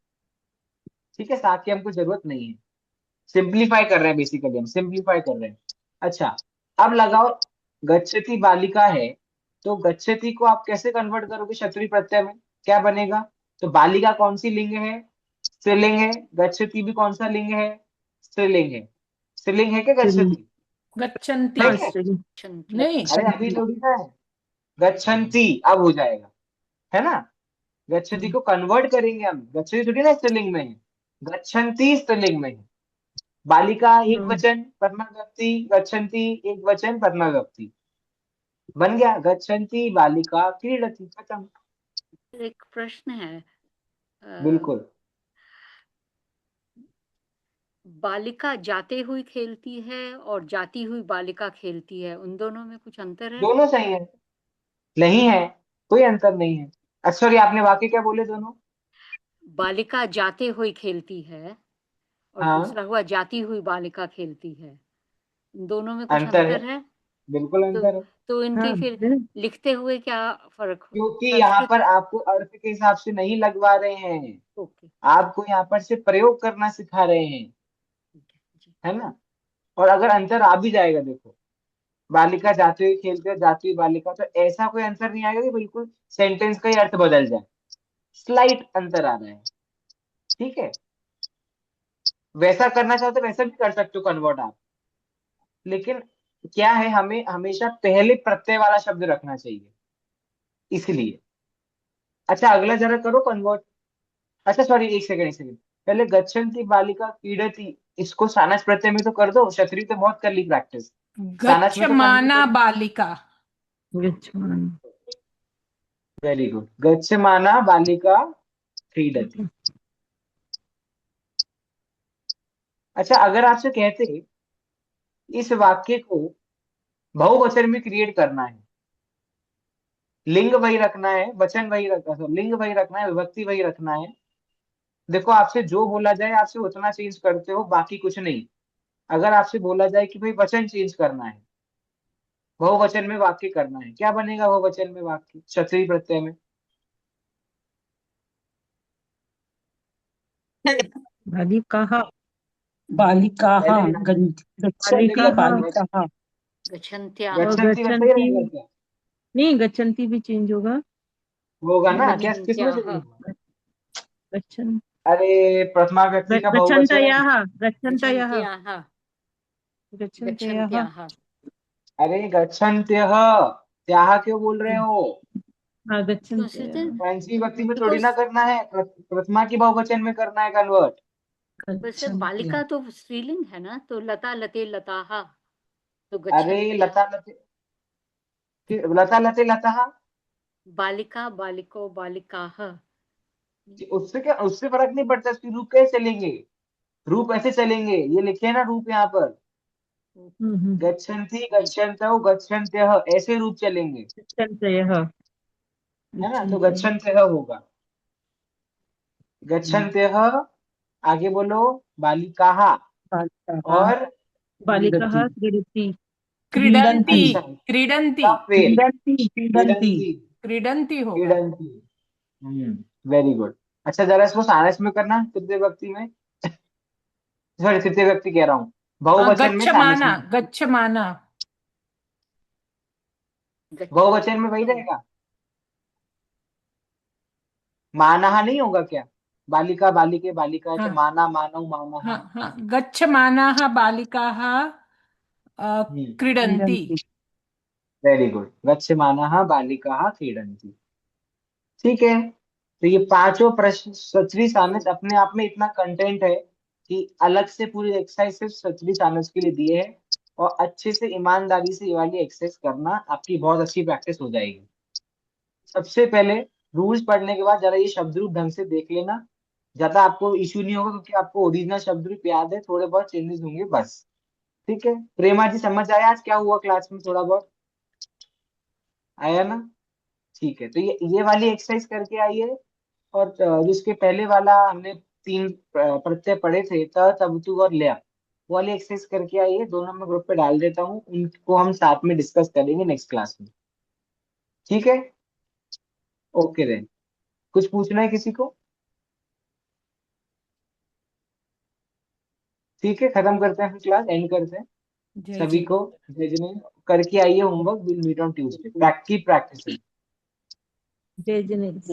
ठीक है, सा की हमको जरूरत नहीं है, सिंप्लीफाई कर रहे हैं, बेसिकली हम सिंप्लीफाई कर रहे हैं। अच्छा, अब लगाओ, गच्छति बालिका है, तो गच्छति को आप कैसे कन्वर्ट करोगे क्षत्रिय प्रत्यय में, क्या बनेगा? तो बालिका कौन सी लिंग है? स्त्रीलिंग है। गच्छति भी कौन सा लिंग है? स्त्रीलिंग है। स्त्रीलिंग है क्या गच्छति? गच्छन्ति है हाँ क्या? स्त्रीलिंग। नहीं अरे अभी थोड़ी ना है, गच्छन्ति अब हो जाएगा, है ना। गच्छति को कन्वर्ट करेंगे हम, गच्छति थोड़ी ना स्त्रीलिंग में है, गच्छन्ति स्त्रीलिंग में है। बालिका एक वचन प्रथमा विभक्ति, गच्छन्ति एक वचन प्रथमा विभक्ति, बन गया गच्छन्ति बालिका क्रीडति, खत्म। एक प्रश्न है, बिल्कुल। बालिका जाते हुई खेलती है और जाती हुई बालिका खेलती है, उन दोनों में कुछ अंतर है? दोनों सही है, नहीं है, कोई अंतर नहीं है। अच्छा सॉरी, आपने वाक्य क्या बोले दोनों? बालिका जाते हुए खेलती है और हाँ, दूसरा हुआ जाती हुई बालिका खेलती है, इन दोनों में कुछ अंतर है, अंतर है? बिल्कुल तो अंतर है। तो इनके हाँ फिर लिखते हुए क्या फर्क? क्योंकि यहाँ संस्कृत। पर आपको अर्थ के हिसाब से नहीं लगवा रहे हैं, ओके, आपको यहाँ पर से प्रयोग करना सिखा रहे हैं, ठीक है जी। है ना। और अगर अंतर आ भी जाएगा, देखो, बालिका जाते हुए खेलते हैं, जाती हुई बालिका, तो ऐसा कोई अंतर नहीं आएगा कि बिल्कुल सेंटेंस का ही अर्थ बदल जाए, स्लाइट अंतर आ रहा है। ठीक है, वैसा करना चाहो तो वैसा भी कर सकते हो कन्वर्ट आप, लेकिन क्या है, हमें हमेशा पहले प्रत्यय वाला शब्द रखना चाहिए, इसलिए। अच्छा अगला जरा करो कन्वर्ट। अच्छा सॉरी, एक सेकंड, पहले गच्छन्ति बालिका क्रीडति, इसको सानस प्रत्यय में तो कर दो, क्षत्रिय तो बहुत कर ली प्रैक्टिस, सानस में तो करनी गच्छमाना पड़ेगी। बालिका। वेरी गुड, गच्छमाना बालिका क्रीडति। अच्छा, अगर आपसे कहते इस वाक्य को बहुवचन में क्रिएट करना है, लिंग वही रखना है, वचन वही रखना, लिंग वही रखना है, विभक्ति वही रखना है, देखो आपसे जो बोला जाए आपसे उतना चेंज करते हो, बाकी कुछ नहीं। अगर आपसे बोला जाए कि भाई वचन चेंज करना है, बहुवचन में वाक्य करना है, क्या बनेगा बहुवचन में वाक्य क्षत्रिय प्रत्यय में? बालिकाः बालिकाः पहले गच्छन्ति बालिकाः। गच्छन्त्याः। गच्छन्ति वैसे ही रहेगा क्या? नहीं, गच्छन्ति भी चेंज होगा। होगा ना, क्या किसमें से गच्छन्त्याः। होगा? गच्छन् अरे प्रथमा व्यक्ति का बहुवचन। गच्छन्तयः गच्छन्तयः गच्छन्त्याः। गच्छन्तयः। गच्छन्त्याः। अरे गच्छन्त्यः, त्याह क्यों बोल रहे हो? हाँ, Consider, गच्छन्तयः। पंचमी व्यक्ति में थोड़ी ना because करना है, प्रथमा की बहुवचन में करना है कन्वर्ट। वैसे बालिका तो स्त्रीलिंग है ना, तो लता लते लताहा, तो अरे गच्छन्त्या। लता लते लता, बालिका बालिको बालिकाः। उससे क्या, उससे फर्क नहीं पड़ता, उसकी रूप कैसे चलेंगे, रूप ऐसे चलेंगे, ये लिखे है ना रूप यहाँ पर, गच्छन्ति गच्छन्तौ गच्छन्त्यः, ऐसे रूप चलेंगे, गच्छन्तयः। है ना। तो गच्छन्त्यः होगा, गच्छन्त्यः, आगे बोलो, बालिकाः, बालिकाः और बालिकाः क्रीडति। क्रीडन्ति अच्छा, क्रीडन्ति फेल, क्रीडन्ति क्रीडन्ति क्रीडन्ति, क्रीडन्ति होगा। क्रीडन्ति, वेरी गुड। अच्छा जरा इसको सानस में करना, तृतीय व्यक्ति में, सॉरी तृतीय व्यक्ति कह रहा हूँ, बहुवचन में सानस गच्छमाना में, गच्छमाना बहुवचन में वही रहेगा, मानहा नहीं होगा क्या? बालिका बालिके बालिका है, तो हाँ माना मानव मानहा। हाँ हाँ गच्छमानाः बालिकाः क्रीडन्ति। Very good. गच्छमानः बालिकाः क्रीडन्ति। ठीक है, तो ये पांचों प्रश्न सचरी सानस अपने आप में इतना कंटेंट है कि अलग से पूरी एक्सरसाइज सिर्फ सचरी सानस के लिए दिए है, और अच्छे से ईमानदारी से ये वाली एक्सरसाइज करना, आपकी बहुत अच्छी प्रैक्टिस हो जाएगी। सबसे पहले रूल्स पढ़ने के बाद जरा ये शब्द रूप ढंग से देख लेना, ज्यादा आपको इश्यू नहीं होगा क्योंकि आपको ओरिजिनल शब्द रूप याद है, थोड़े बहुत चेंजेस होंगे बस। ठीक है, प्रेमा जी समझ आया आज क्या हुआ क्लास में? थोड़ा बहुत आया ना? ठीक है, तो ये वाली एक्सरसाइज करके आइए। और जिसके पहले वाला हमने तीन प्रत्यय पढ़े थे, त तबतु और ल्या, वो वाली एक्सरसाइज करके आइए। दोनों मैं ग्रुप पे डाल देता हूँ, उनको हम साथ में डिस्कस करेंगे नेक्स्ट क्लास में। ठीक है, ओके देन। कुछ पूछना है किसी को? ठीक है, खत्म करते हैं फिर, क्लास एंड करते हैं। जय सभी जी। को जय जिनेंद्र। करके आइए homework, will meet on Tuesday. की प्रैक्टिस है। जय जिनेंद्र।